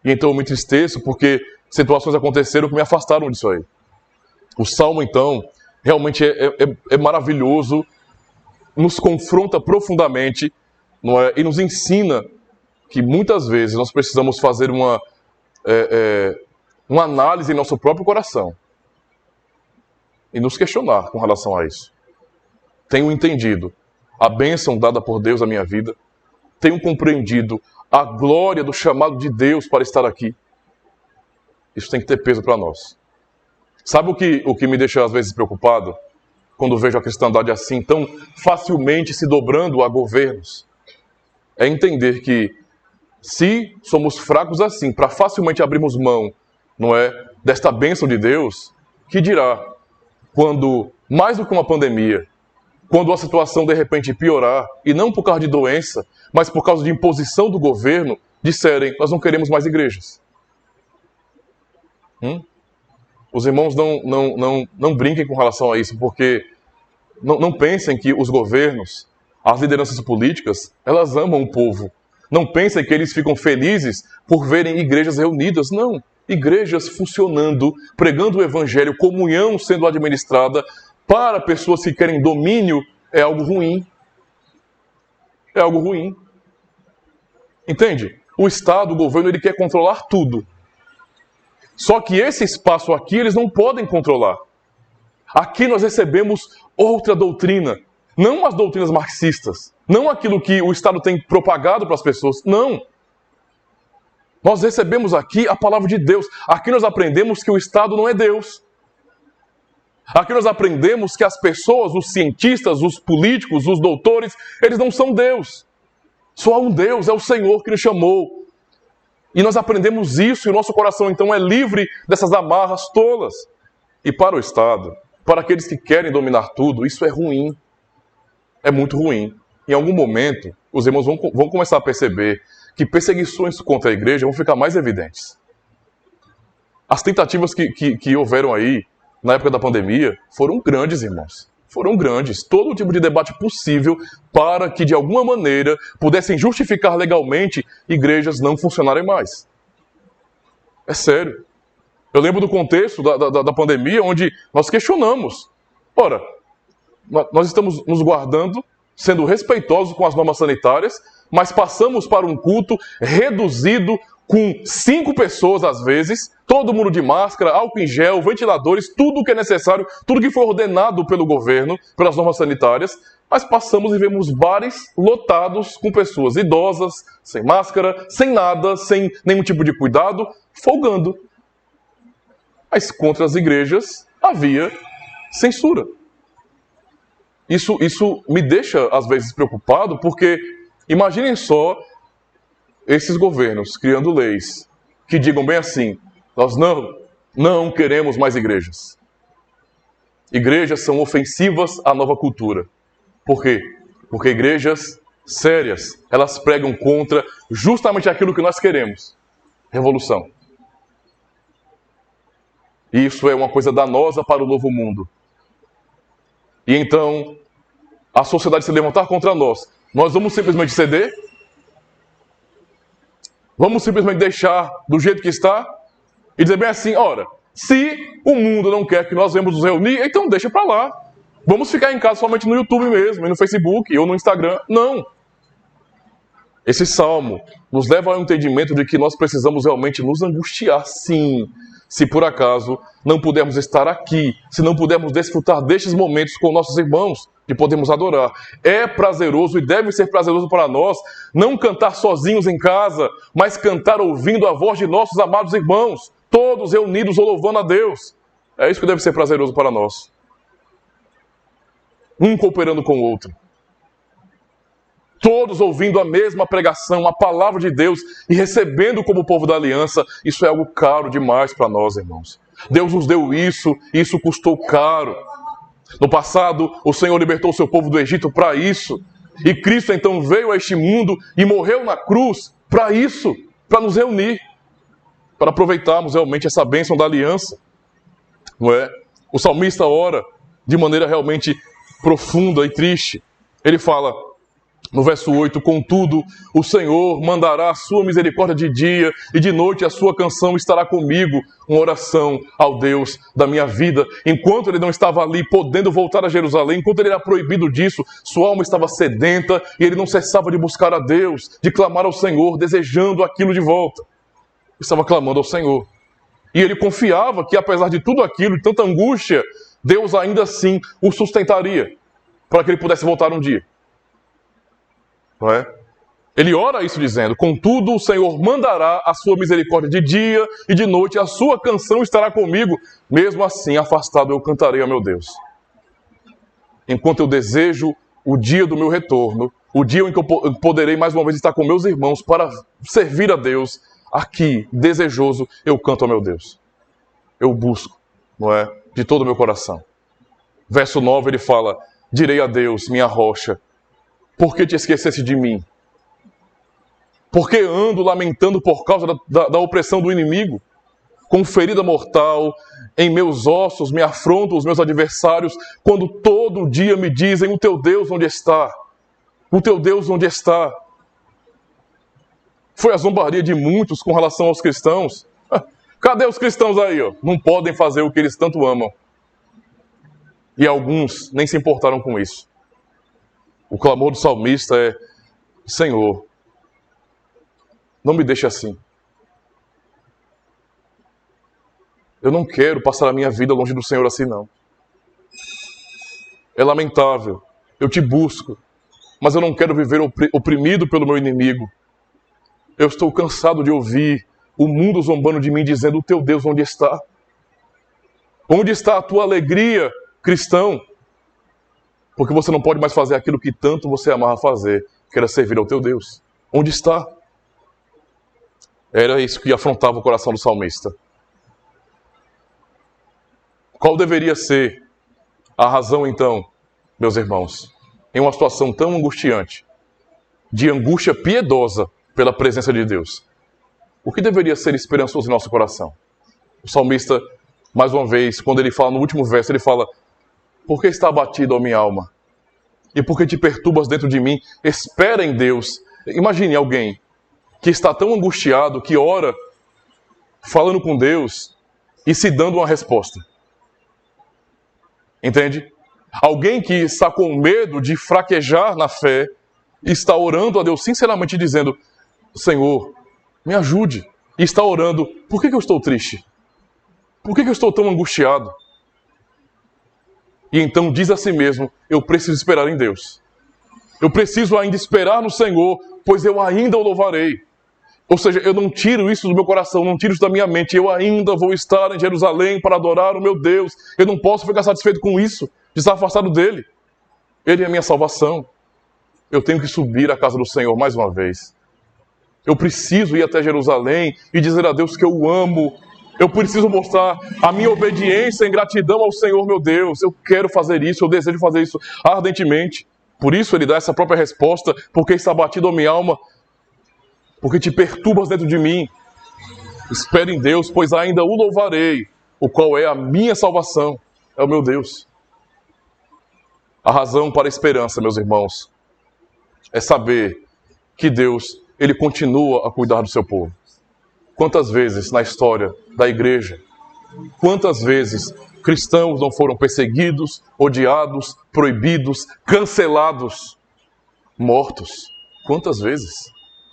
E então eu me entristeço porque situações aconteceram que me afastaram disso aí. O Salmo, então, realmente é maravilhoso, nos confronta profundamente, não é? E nos ensina que muitas vezes nós precisamos fazer uma análise em nosso próprio coração e nos questionar com relação a isso. Tenho entendido a bênção dada por Deus à minha vida, tenho compreendido a glória do chamado de Deus para estar aqui. Isso tem que ter peso para nós. Sabe o que me deixa às vezes preocupado? Quando vejo a cristandade assim, tão facilmente se dobrando a governos. É entender que se somos fracos assim, para facilmente abrirmos mão, não é, desta bênção de Deus, que dirá quando, mais do que uma pandemia, quando a situação de repente piorar, e não por causa de doença, mas por causa de imposição do governo, disserem, nós não queremos mais igrejas. Os irmãos não brinquem com relação a isso, porque não pensem que os governos, as lideranças políticas, elas amam o povo. Não pensem que eles ficam felizes por verem igrejas reunidas. Não. Igrejas funcionando, pregando o evangelho, comunhão sendo administrada para pessoas que querem domínio é algo ruim. É algo ruim. Entende? O Estado, o governo, ele quer controlar tudo. Só que esse espaço aqui eles não podem controlar. Aqui nós recebemos outra doutrina. Não as doutrinas marxistas. Não aquilo que o Estado tem propagado para as pessoas. Não. Nós recebemos aqui a palavra de Deus. Aqui nós aprendemos que o Estado não é Deus. Aqui nós aprendemos que as pessoas, os cientistas, os políticos, os doutores, eles não são Deus. Só há um Deus, é o Senhor que nos chamou. E nós aprendemos isso e o nosso coração então é livre dessas amarras tolas. E para o Estado, para aqueles que querem dominar tudo, isso é ruim. É muito ruim. Em algum momento, os irmãos vão começar a perceber que perseguições contra a igreja vão ficar mais evidentes. As tentativas que houveram aí na época da pandemia foram grandes, irmãos. Foram grandes. Todo tipo de debate possível para que, de alguma maneira, pudessem justificar legalmente igrejas não funcionarem mais. É sério. Eu lembro do contexto da pandemia, onde nós questionamos. Ora, nós estamos nos guardando, sendo respeitosos com as normas sanitárias, mas passamos para um culto reduzido com 5 pessoas às vezes, todo mundo de máscara, álcool em gel, ventiladores, tudo o que é necessário, tudo que foi ordenado pelo governo, pelas normas sanitárias, mas passamos e vemos bares lotados com pessoas idosas, sem máscara, sem nada, sem nenhum tipo de cuidado, folgando. Mas contra as igrejas havia censura. Isso me deixa, às vezes, preocupado, porque imaginem só esses governos criando leis que digam bem assim: nós não queremos mais igrejas. Igrejas são ofensivas à nova cultura. Por quê? Porque igrejas sérias, elas pregam contra justamente aquilo que nós queremos: revolução. E isso é uma coisa danosa para o novo mundo. E então, a sociedade se levantar contra nós vamos simplesmente ceder? Vamos simplesmente deixar do jeito que está? E dizer bem assim: ora, se o mundo não quer que nós venhamos nos reunir, então deixa para lá. Vamos ficar em casa somente no YouTube mesmo, e no Facebook, ou no Instagram. Não. Esse salmo nos leva ao entendimento de que nós precisamos realmente nos angustiar, sim, se por acaso não pudermos estar aqui, se não pudermos desfrutar destes momentos com nossos irmãos, de podermos adorar. É prazeroso e deve ser prazeroso para nós não cantar sozinhos em casa, mas cantar ouvindo a voz de nossos amados irmãos, todos reunidos ou louvando a Deus. É isso que deve ser prazeroso para nós. Um cooperando com o outro. Todos ouvindo a mesma pregação, a palavra de Deus e recebendo como povo da aliança. Isso é algo caro demais para nós, irmãos. Deus nos deu isso e isso custou caro. No passado, o Senhor libertou o seu povo do Egito para isso. E Cristo então veio a este mundo e morreu na cruz para isso, para nos reunir, para aproveitarmos realmente essa bênção da aliança. Não é? O salmista ora de maneira realmente profunda e triste. Ele fala no verso 8: contudo, o Senhor mandará a sua misericórdia de dia e de noite a sua canção estará comigo, uma oração ao Deus da minha vida. Enquanto ele não estava ali podendo voltar a Jerusalém, enquanto ele era proibido disso, sua alma estava sedenta e ele não cessava de buscar a Deus, de clamar ao Senhor, desejando aquilo de volta. Estava clamando ao Senhor. E ele confiava que, apesar de tudo aquilo, de tanta angústia, Deus ainda assim o sustentaria para que ele pudesse voltar um dia. Não é? Ele ora isso dizendo: contudo o Senhor mandará a sua misericórdia de dia e de noite, a sua canção estará comigo, mesmo assim afastado eu cantarei ao meu Deus. Enquanto eu desejo o dia do meu retorno, o dia em que eu poderei mais uma vez estar com meus irmãos para servir a Deus, aqui, desejoso, eu canto ao meu Deus. Eu busco, não é? De todo o meu coração. Verso 9 ele fala: direi a Deus, minha rocha, por que te esqueceste de mim? Por que ando lamentando por causa da opressão do inimigo? Com ferida mortal, em meus ossos me afrontam os meus adversários, quando todo dia me dizem: o teu Deus onde está? O teu Deus onde está? Foi a zombaria de muitos com relação aos cristãos. Cadê os cristãos aí? Ó? Não podem fazer o que eles tanto amam. E alguns nem se importaram com isso. O clamor do salmista é: Senhor, não me deixe assim. Eu não quero passar a minha vida longe do Senhor assim, não. É lamentável. Eu te busco, mas eu não quero viver oprimido pelo meu inimigo. Eu estou cansado de ouvir o mundo zombando de mim, dizendo: o teu Deus onde está? Onde está a tua alegria, cristão? Porque você não pode mais fazer aquilo que tanto você amava fazer, que era servir ao teu Deus. Onde está? Era isso que afrontava o coração do salmista. Qual deveria ser a razão, então, meus irmãos, em uma situação tão angustiante, de angústia piedosa, pela presença de Deus, o que deveria ser esperançoso em nosso coração? O salmista, mais uma vez, quando ele fala no último verso, ele fala: por que está abatida, ó minha alma? E por que te perturbas dentro de mim? Espera em Deus. Imagine alguém que está tão angustiado, que ora, falando com Deus e se dando uma resposta. Entende? Alguém que está com medo de fraquejar na fé, está orando a Deus sinceramente dizendo: Senhor, me ajude. E está orando: por que eu estou triste? Por que eu estou tão angustiado? E então diz a si mesmo: eu preciso esperar em Deus. Eu preciso ainda esperar no Senhor, pois eu ainda o louvarei. Ou seja, eu não tiro isso do meu coração, não tiro isso da minha mente. Eu ainda vou estar em Jerusalém para adorar o meu Deus. Eu não posso ficar satisfeito com isso, de estar afastado dele. Ele é a minha salvação. Eu tenho que subir à casa do Senhor mais uma vez. Eu preciso ir até Jerusalém e dizer a Deus que eu o amo. Eu preciso mostrar a minha obediência em gratidão ao Senhor, meu Deus. Eu quero fazer isso, eu desejo fazer isso ardentemente. Por isso ele dá essa própria resposta: porque está abatido a minha alma, porque te perturbas dentro de mim. Espere em Deus, pois ainda o louvarei, o qual é a minha salvação, é o meu Deus. A razão para a esperança, meus irmãos, é saber que Deus, Ele continua a cuidar do seu povo. Quantas vezes na história da igreja, quantas vezes cristãos não foram perseguidos, odiados, proibidos, cancelados, mortos? Quantas vezes?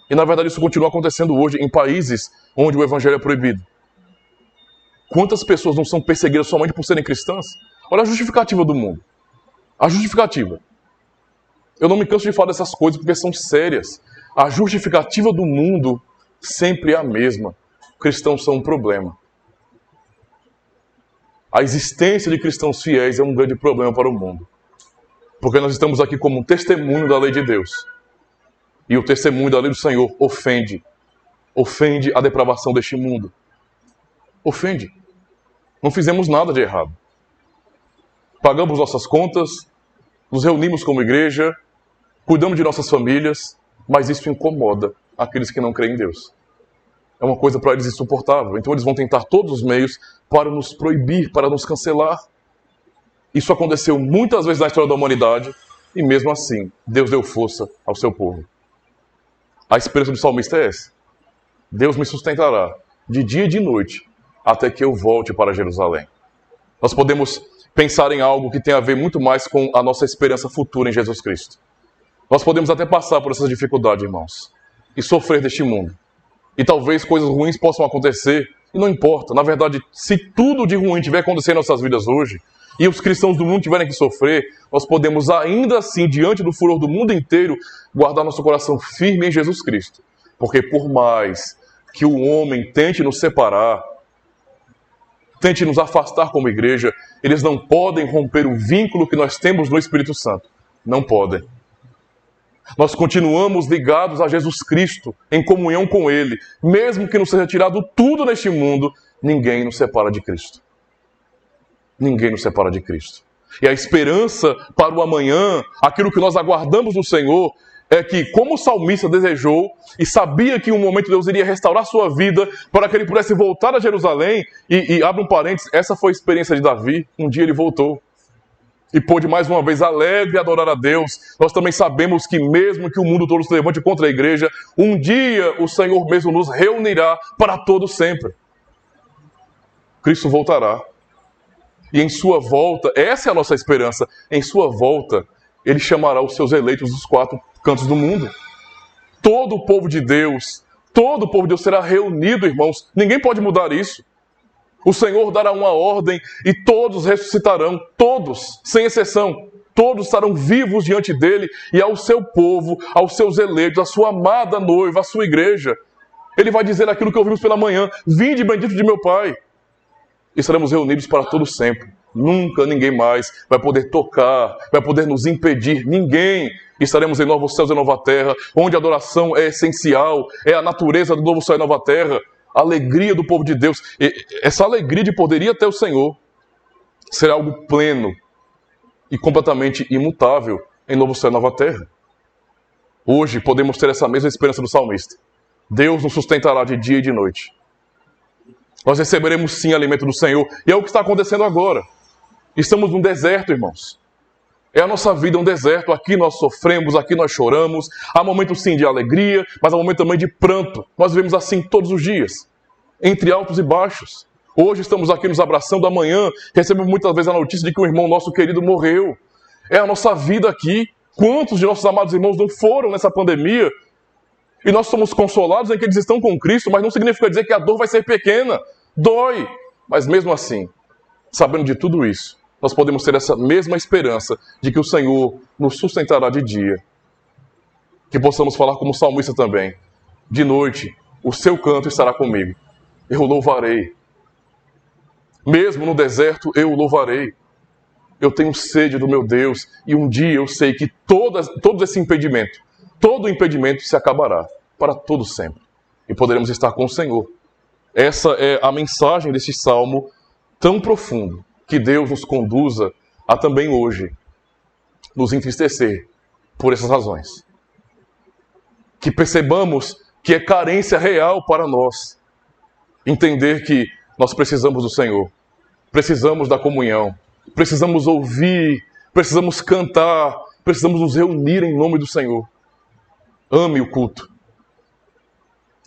E na verdade isso continua acontecendo hoje em países onde o evangelho é proibido. Quantas pessoas não são perseguidas somente por serem cristãs? Olha a justificativa do mundo. A justificativa. Eu não me canso de falar dessas coisas porque são sérias. A justificativa do mundo sempre é a mesma. Cristãos são um problema. A existência de cristãos fiéis é um grande problema para o mundo. Porque nós estamos aqui como um testemunho da lei de Deus. E o testemunho da lei do Senhor ofende a depravação deste mundo. Ofende. Não fizemos nada de errado. Pagamos nossas contas, nos reunimos como igreja, cuidamos de nossas famílias, mas isso incomoda aqueles que não creem em Deus. É uma coisa para eles insuportável. Então eles vão tentar todos os meios para nos proibir, para nos cancelar. Isso aconteceu muitas vezes na história da humanidade e mesmo assim Deus deu força ao seu povo. A esperança do salmista é essa: Deus me sustentará de dia e de noite até que eu volte para Jerusalém. Nós podemos pensar em algo que tem a ver muito mais com a nossa esperança futura em Jesus Cristo. Nós podemos até passar por essas dificuldades, irmãos, e sofrer deste mundo. E talvez coisas ruins possam acontecer, e não importa. Na verdade, se tudo de ruim tiver acontecendo em nossas vidas hoje, e os cristãos do mundo tiverem que sofrer, nós podemos ainda assim, diante do furor do mundo inteiro, guardar nosso coração firme em Jesus Cristo. Porque por mais que o homem tente nos separar, tente nos afastar como igreja, eles não podem romper o vínculo que nós temos no Espírito Santo. Não podem. Nós continuamos ligados a Jesus Cristo, em comunhão com Ele. Mesmo que nos seja tirado tudo neste mundo, ninguém nos separa de Cristo. Ninguém nos separa de Cristo. E a esperança para o amanhã, aquilo que nós aguardamos no Senhor, é que, como o salmista desejou e sabia que em um momento Deus iria restaurar sua vida para que ele pudesse voltar a Jerusalém, e abre um parênteses, essa foi a experiência de Davi. Um dia ele voltou e pôde mais uma vez alegre adorar a Deus. Nós também sabemos que mesmo que o mundo todo se levante contra a igreja, um dia o Senhor mesmo nos reunirá para todo sempre. Cristo voltará. E em sua volta, essa é a nossa esperança, em sua volta, Ele chamará os seus eleitos dos 4 cantos do mundo. Todo o povo de Deus será reunido, irmãos. Ninguém pode mudar isso. O Senhor dará uma ordem e todos ressuscitarão, todos, sem exceção. Todos estarão vivos diante dele e ao seu povo, aos seus eleitos, à sua amada noiva, à sua igreja. Ele vai dizer aquilo que ouvimos pela manhã: vinde, bendito de meu Pai. E seremos reunidos para todo sempre. Nunca ninguém mais vai poder tocar, vai poder nos impedir. Ninguém. Estaremos em novos céus e nova terra, onde a adoração é essencial, é a natureza do novo céu e nova terra. A alegria do povo de Deus. E essa alegria de poder ir até o Senhor será algo pleno e completamente imutável em novo céu e nova terra. Hoje podemos ter essa mesma esperança do salmista. Deus nos sustentará de dia e de noite. Nós receberemos sim alimento do Senhor. E é o que está acontecendo agora. Estamos num deserto, irmãos. É a nossa vida um deserto. Aqui nós sofremos, aqui nós choramos. Há momentos sim de alegria, mas há momentos também de pranto. Nós vivemos assim todos os dias, entre altos e baixos. Hoje estamos aqui nos abraçando, amanhã recebemos muitas vezes a notícia de que um irmão nosso querido morreu. É a nossa vida aqui. Quantos de nossos amados irmãos não foram nessa pandemia? E nós somos consolados em que eles estão com Cristo, mas não significa dizer que a dor vai ser pequena. Dói. Mas mesmo assim, sabendo de tudo isso, nós podemos ter essa mesma esperança de que o Senhor nos sustentará de dia. Que possamos falar como salmista também. De noite, o seu canto estará comigo. Eu louvarei. Mesmo no deserto, eu louvarei. Eu tenho sede do meu Deus. E um dia eu sei que todo esse impedimento, todo impedimento se acabará para todo sempre. E poderemos estar com o Senhor. Essa é a mensagem desse salmo tão profundo. Que Deus nos conduza a também hoje nos entristecer por essas razões. Que percebamos que é carência real para nós. Entender que nós precisamos do Senhor. Precisamos da comunhão. Precisamos ouvir. Precisamos cantar. Precisamos nos reunir em nome do Senhor. Ame o culto.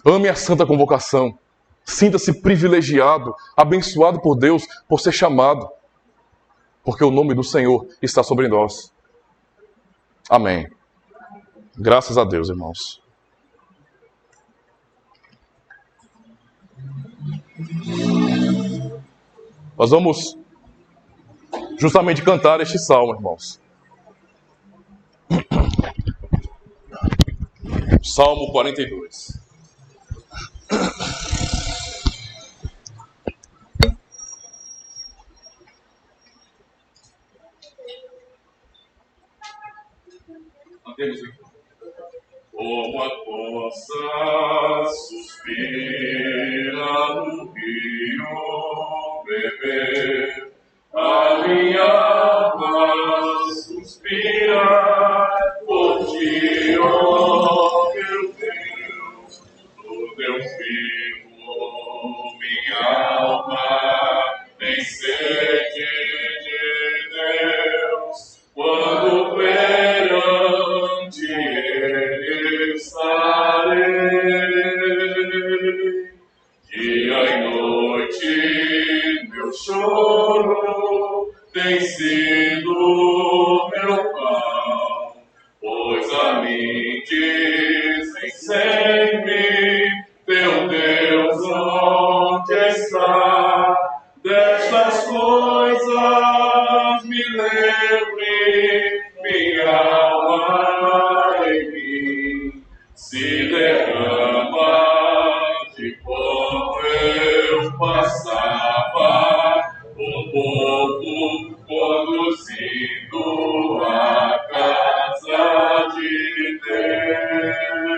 Ame a santa convocação. Sinta-se privilegiado, abençoado por Deus, por ser chamado. Porque o nome do Senhor está sobre nós. Amém. Graças a Deus, irmãos. Nós vamos justamente cantar este salmo, irmãos. Salmo 42. Como a poça suspira no rio beber, a minha alma suspira por ti, ó meu Deus, do Deus vivo, minha alma tem sede de Deus, quando perante Ele estarei. Dia e noite meu choro tem sido meu pão, pois a mim dizem sempre, teu Deus onde está? Destas coisas me lembre, minha alma em mim se derrama de como eu passava, o povo conduzindo a casa de Deus.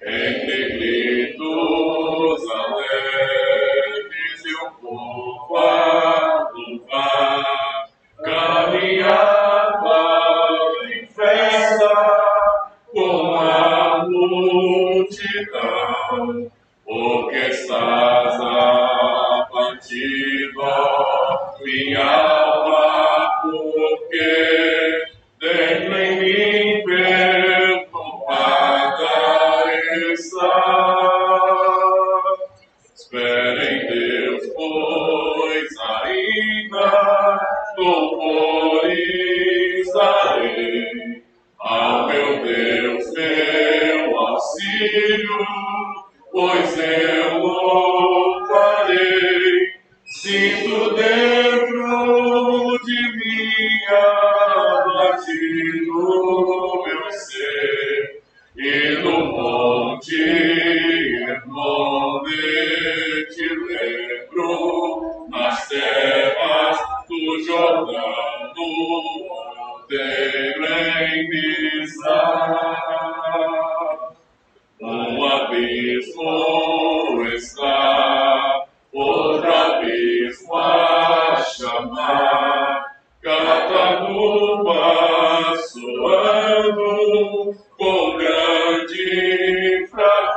Entre gritos alegres e o povo a louvar, caminhava em festa com a multidão, porque estás abatido, minha alma, porque dentro em mim perturbada está. Espera em Deus, pois ainda louvores darei ao meu Deus, meu auxílio, pois eu louvarei. Sinto dentro de minha batido meu ser, e no monte Hermone te lembro, nas terras do Jordão, no outeiro está. Um abismo está, outro abismo a chamar, Cataduba soando com grande fraqueza.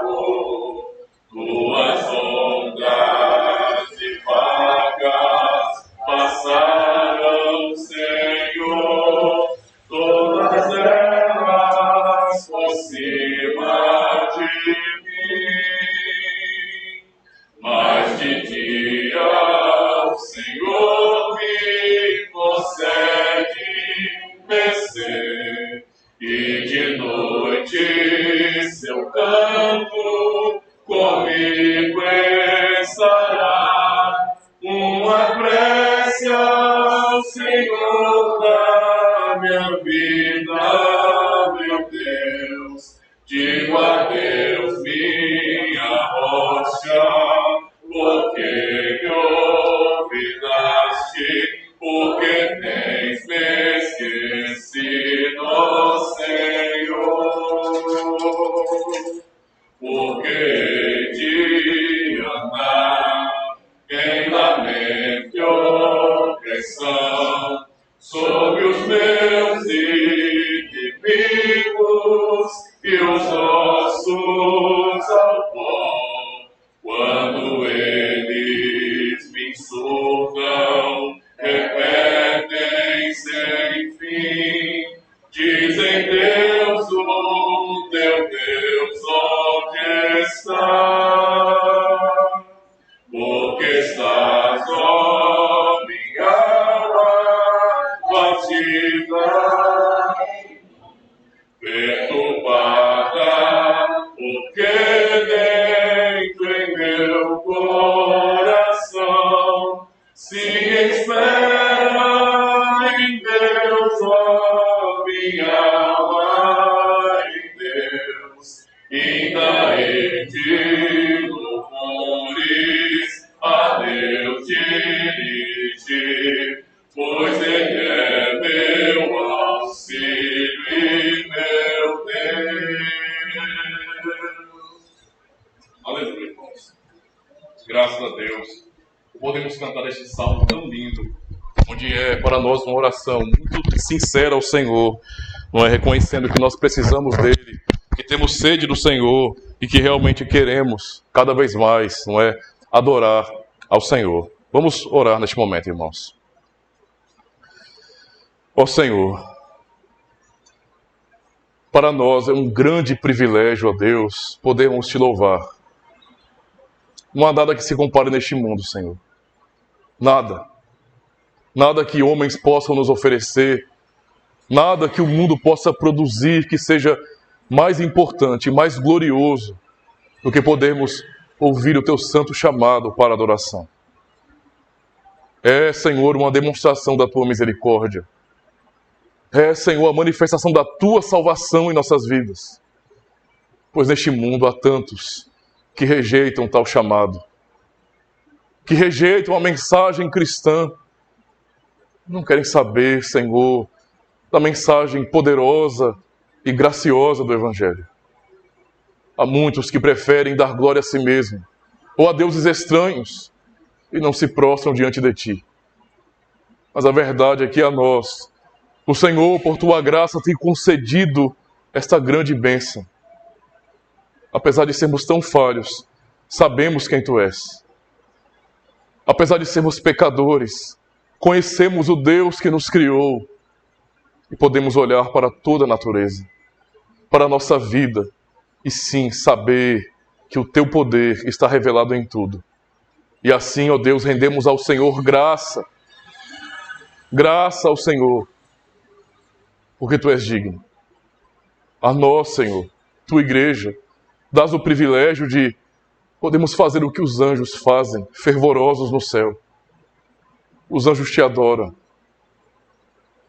compaixão, porque me olvidaste, porque tens me esquecido, Senhor. Porque de andar em lamento e opressão sobre os meus inimigos e os ossos ao pó, quando eles me insultam, repetem sem fim, dizem: Deus, o teu Deus, onde está? Porque estás, ó minha alma, batida, perturbada, porque dentro em meu coração se espera em Deus, ó minha alma, em Deus, ainda em ti louvores a Deus dirigir, pois Ele é meu auxílio e meu Deus. Aleluia, irmãos. Graças a Deus, podemos cantar este salmo tão lindo, onde é para nós uma oração muito sincera ao Senhor, não é? Reconhecendo que nós precisamos dele, que temos sede do Senhor e que realmente queremos cada vez mais, não é, adorar ao Senhor. Vamos orar neste momento, irmãos. Ó Senhor, para nós é um grande privilégio, ó Deus, podermos te louvar. Não há nada que se compare neste mundo, Senhor. Nada. Nada que homens possam nos oferecer, nada que o mundo possa produzir que seja mais importante, mais glorioso do que podermos ouvir o teu santo chamado para a adoração. É, Senhor, uma demonstração da tua misericórdia. É, Senhor, a manifestação da tua salvação em nossas vidas. Pois neste mundo há tantos que rejeitam tal chamado, que rejeitam a mensagem cristã, não querem saber, Senhor, da mensagem poderosa e graciosa do Evangelho. Há muitos que preferem dar glória a si mesmo, ou a deuses estranhos, e não se prostram diante de ti. Mas a verdade é que a nós, o Senhor, por tua graça, tem concedido esta grande bênção. Apesar de sermos tão falhos, sabemos quem tu és. Apesar de sermos pecadores, conhecemos o Deus que nos criou e podemos olhar para toda a natureza, para a nossa vida e sim saber que o teu poder está revelado em tudo. E assim, ó Deus, rendemos ao Senhor graça. Graça ao Senhor, porque tu és digno. A nós, Senhor, tua igreja, dás o privilégio de podermos fazer o que os anjos fazem, fervorosos no céu. Os anjos te adoram,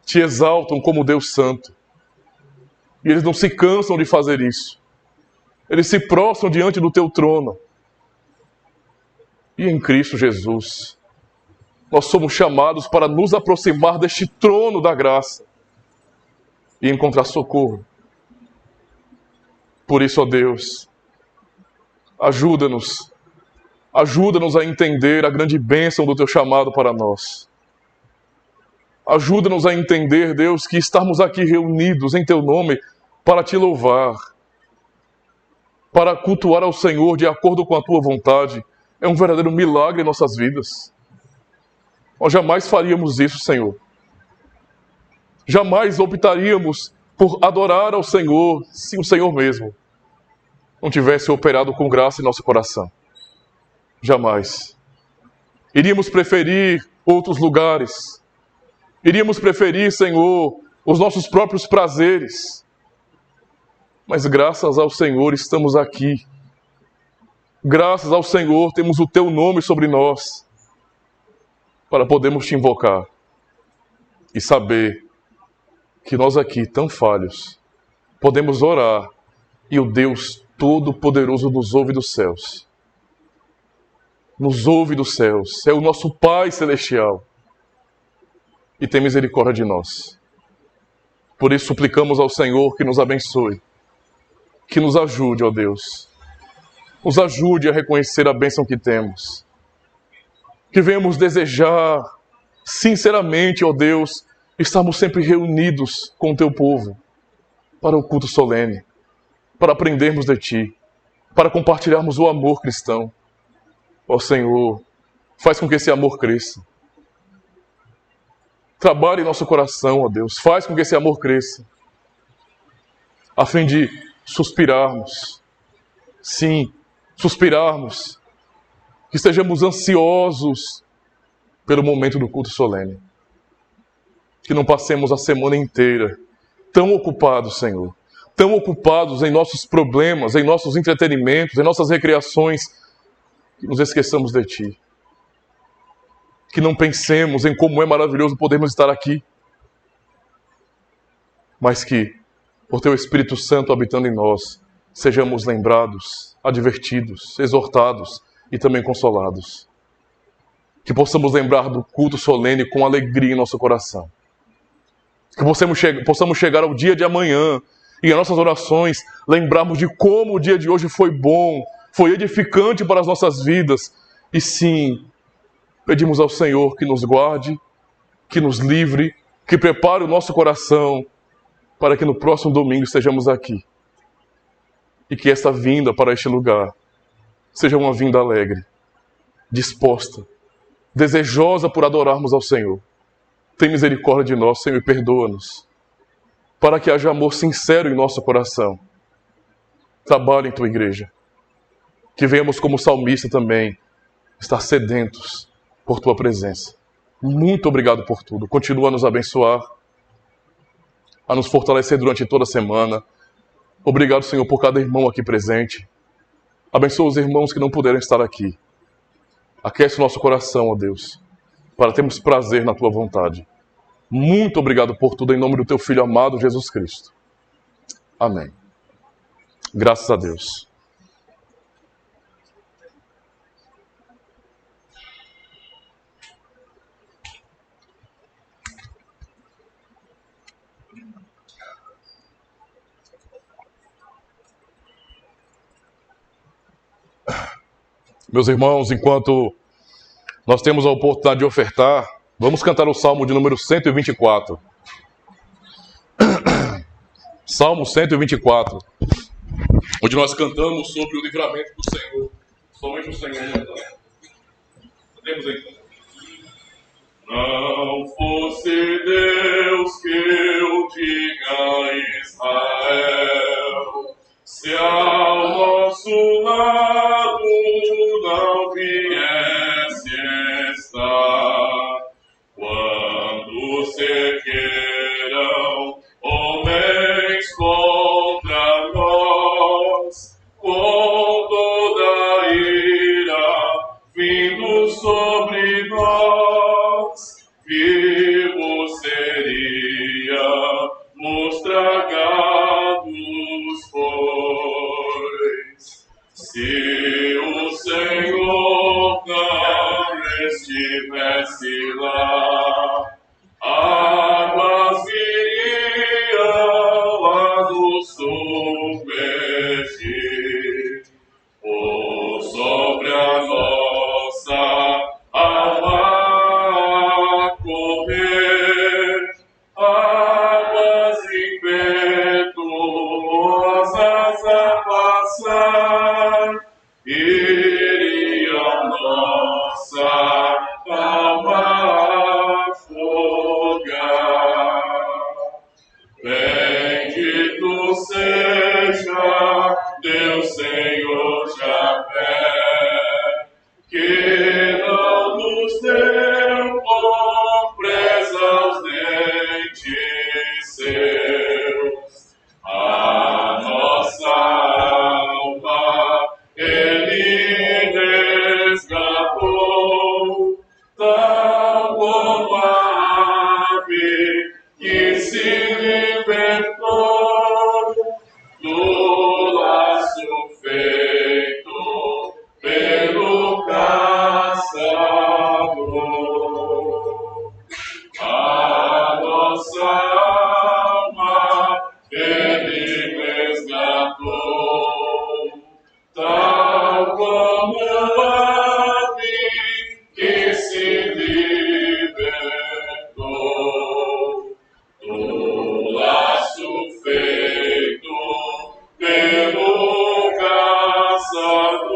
te exaltam como Deus Santo. E eles não se cansam de fazer isso. Eles se prostram diante do teu trono. E em Cristo Jesus, nós somos chamados para nos aproximar deste trono da graça e encontrar socorro. Por isso, ó Deus, ajuda-nos a entender a grande bênção do teu chamado para nós. Ajuda-nos a entender, Deus, que estarmos aqui reunidos em teu nome para te louvar, para cultuar ao Senhor de acordo com a tua vontade, é um verdadeiro milagre em nossas vidas. Nós jamais faríamos isso, Senhor. Jamais optaríamos por adorar ao Senhor se o Senhor mesmo não tivesse operado com graça em nosso coração. Jamais. Iríamos preferir outros lugares. Iríamos preferir, Senhor, os nossos próprios prazeres. Mas graças ao Senhor estamos aqui. Graças ao Senhor temos o teu nome sobre nós, para podermos te invocar e saber que nós aqui, tão falhos, podemos orar e o Deus Todo-Poderoso nos ouve dos céus nos ouve dos céus, é o nosso Pai celestial e tem misericórdia de nós. Por isso suplicamos ao Senhor que nos abençoe, que nos ajude, ó Deus. Nos ajude a reconhecer a bênção que temos. Que venhamos desejar, sinceramente, ó Deus, estarmos sempre reunidos com o Teu povo para o culto solene, para aprendermos de Ti, para compartilharmos o amor cristão. Ó Senhor, faz com que esse amor cresça. Trabalhe em nosso coração, ó Deus, faz com que esse amor cresça, a fim de suspirarmos, sim, suspirarmos, que estejamos ansiosos pelo momento do culto solene, que não passemos a semana inteira tão ocupados, Senhor, tão ocupados em nossos problemas, em nossos entretenimentos, em nossas recreações, que nos esqueçamos de Ti. Que não pensemos em como é maravilhoso podermos estar aqui, mas que, por Teu Espírito Santo habitando em nós, sejamos lembrados, advertidos, exortados e também consolados. Que possamos lembrar do culto solene com alegria em nosso coração. Que possamos chegar ao dia de amanhã e em nossas orações lembrarmos de como o dia de hoje foi bom, foi edificante para as nossas vidas. E sim, pedimos ao Senhor que nos guarde, que nos livre, que prepare o nosso coração para que no próximo domingo estejamos aqui. E que esta vinda para este lugar seja uma vinda alegre, disposta, desejosa por adorarmos ao Senhor. Tem misericórdia de nós, Senhor, e perdoa-nos, para que haja amor sincero em nosso coração. Trabalhe em Tua igreja. Que venhamos como salmista também estar sedentos por Tua presença. Muito obrigado por tudo. Continua a nos abençoar, a nos fortalecer durante toda a semana. Obrigado, Senhor, por cada irmão aqui presente. Abençoa os irmãos que não puderam estar aqui. Aquece o nosso coração, ó Deus, para termos prazer na Tua vontade. Muito obrigado por tudo, em nome do Teu Filho amado, Jesus Cristo. Amém. Graças a Deus. Meus irmãos, enquanto nós temos a oportunidade de ofertar, vamos cantar o Salmo de número 124. Salmo 124, onde nós cantamos sobre o livramento do Senhor. Somente o Senhor. Temos então. Não fosse Deus que eu diga a Israel, se ao nosso lado não viesse estar, quando se queiram homens contra nós, com toda a ira vindo sobre nós, vivos seríamos tragados, pois se o Senhor não estivesse lá, águas viriam a nos submergir, por sobre a nossa alma correr, águas impetuosas a passar, iriam nossa alma afogar. Bendito seja Deus Senhor Javé, que não nos deu por presa os dentes seus. A nossa alma Ele resgatou, tal como a ave que se libertou do laço feito pelo caminho. que se libertou do laço feito pelo caçador.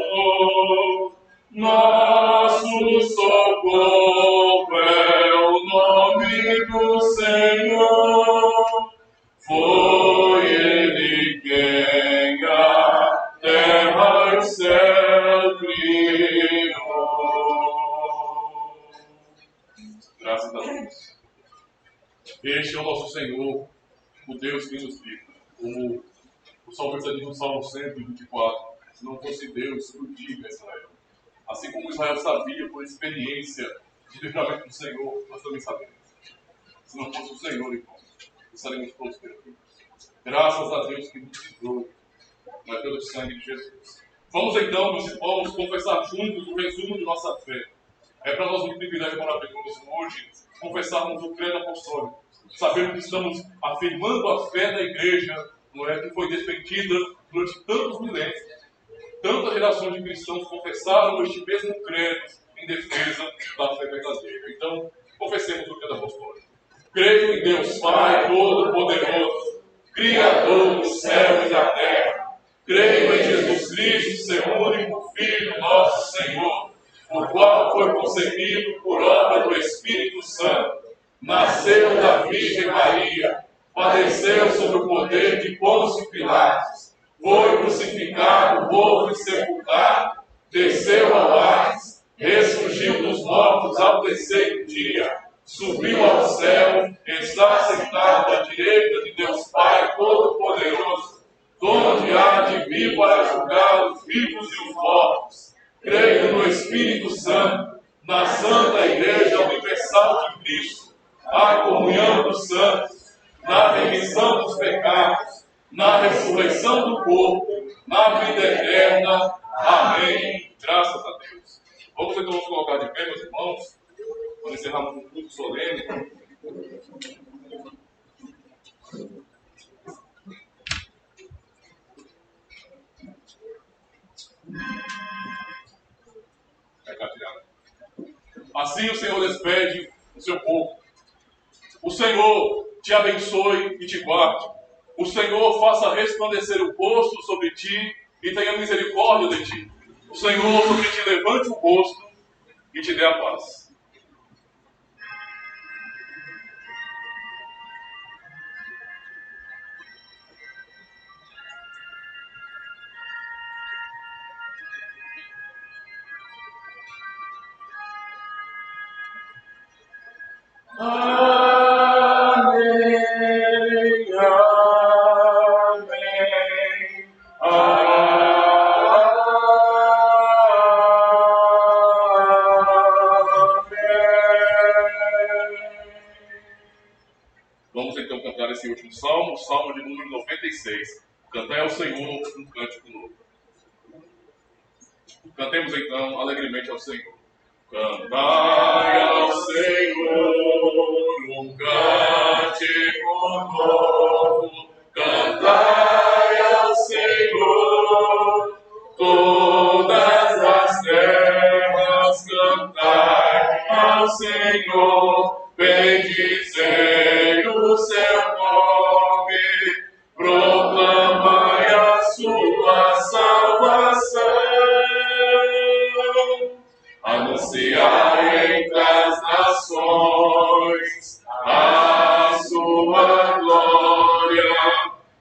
Nosso socorro é o nome do Senhor. Foi Ele quem a terra e o céu criou. Graças a Deus. Este é o nosso Senhor, o Deus que nos livra. Como o salmista diz no Salmo 124, se não fosse Deus, explodiria Israel. Assim como Israel sabia por experiência de livramento do Senhor, nós também sabemos. Se não fosse o Senhor, irmão, estaremos todos perdidos. Graças a Deus que nos livrou, mas pelo sangue de Jesus. Vamos então, meus irmãos, confessar juntos o resumo de nossa fé. É para nós um privilégio maravilhoso hoje confessarmos o credo apostólico. Saber que estamos afirmando a fé da igreja, não é, que foi defendida durante tantos milênios. Tantas gerações de cristãos confessaram este mesmo credo em defesa da fé verdadeira. Então, confessemos o credo apostólico. Creio em Deus Pai Todo-Poderoso, Criador do céu e da terra. Creio em Jesus Cristo, seu único Filho, nosso Senhor, o qual foi concebido por obra do Espírito Santo, nasceu da Virgem Maria, padeceu sob o poder de Pôncio Pilatos, foi crucificado, morto e sepultado, desceu ao Hades, ressurgiu dos mortos ao terceiro dia, subiu ao céu, está sentado à direita de Deus Pai Todo-Poderoso, donde há de vir para julgar os vivos e os mortos. Creio no Espírito Santo, na Santa Igreja Universal de Cristo, na comunhão dos santos, na remissão dos pecados, na ressurreição do corpo, na vida eterna. Amém. Graças a Deus. Vamos então nos colocar de pé, meus irmãos, para encerrarmos um culto solene. Assim o Senhor despede o seu povo. O Senhor te abençoe e te guarde. O Senhor faça resplandecer o rosto sobre ti e tenha misericórdia de ti. O Senhor sobre ti levante o rosto e te dê a paz. Vamos então cantar esse último salmo, o salmo de número 96. Cantai ao Senhor um cântico novo. Cantemos então alegremente ao Senhor. Cantai ao Senhor um cântico novo. Cantai ao Senhor todas as terras. Cantai ao Senhor, bendizei o seu nome, proclamai a sua salvação, anunciai entre as nações a sua glória,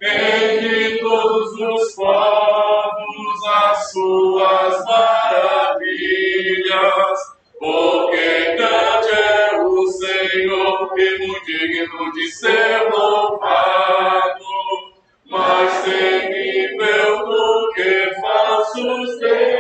entre todos os povos as suas maravilhas. Porque grande é o Senhor e muito digno de ser louvado, mais temível do que falsos deuses.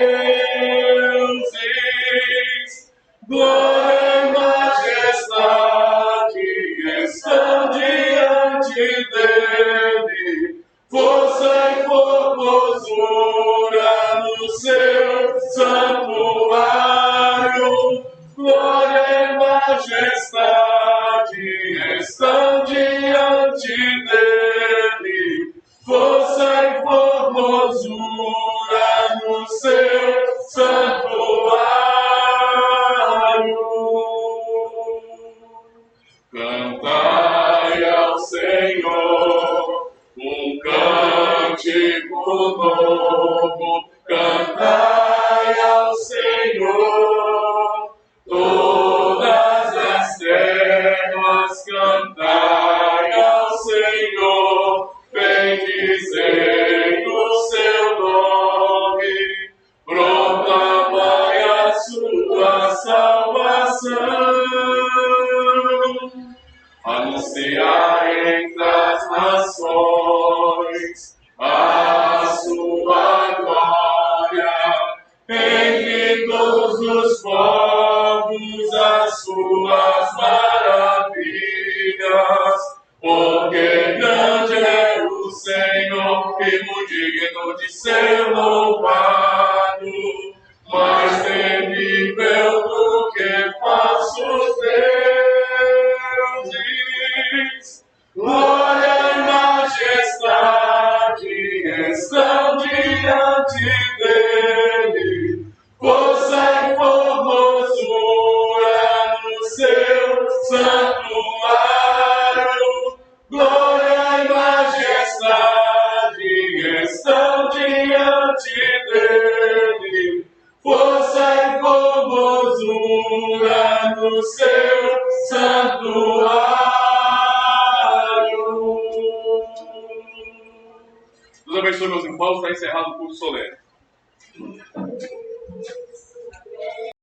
povo novo, cantai ao Senhor. Todas as terras, cantai ao Senhor, bendizei o seu nome, proclamai a sua salvação. Anunciai entre as nações a sua glória, entre todos os povos as suas maravilhas, porque grande é o Senhor e muito digno de ser louvado, mais temível do que falsos deuses. Glória e majestade estão diante dele, força e formosura no seu santuário. Glória e majestade estão diante dele, força e formosura no seu santuário. Deus abençoe, meus irmãos. Está encerrado o culto solene.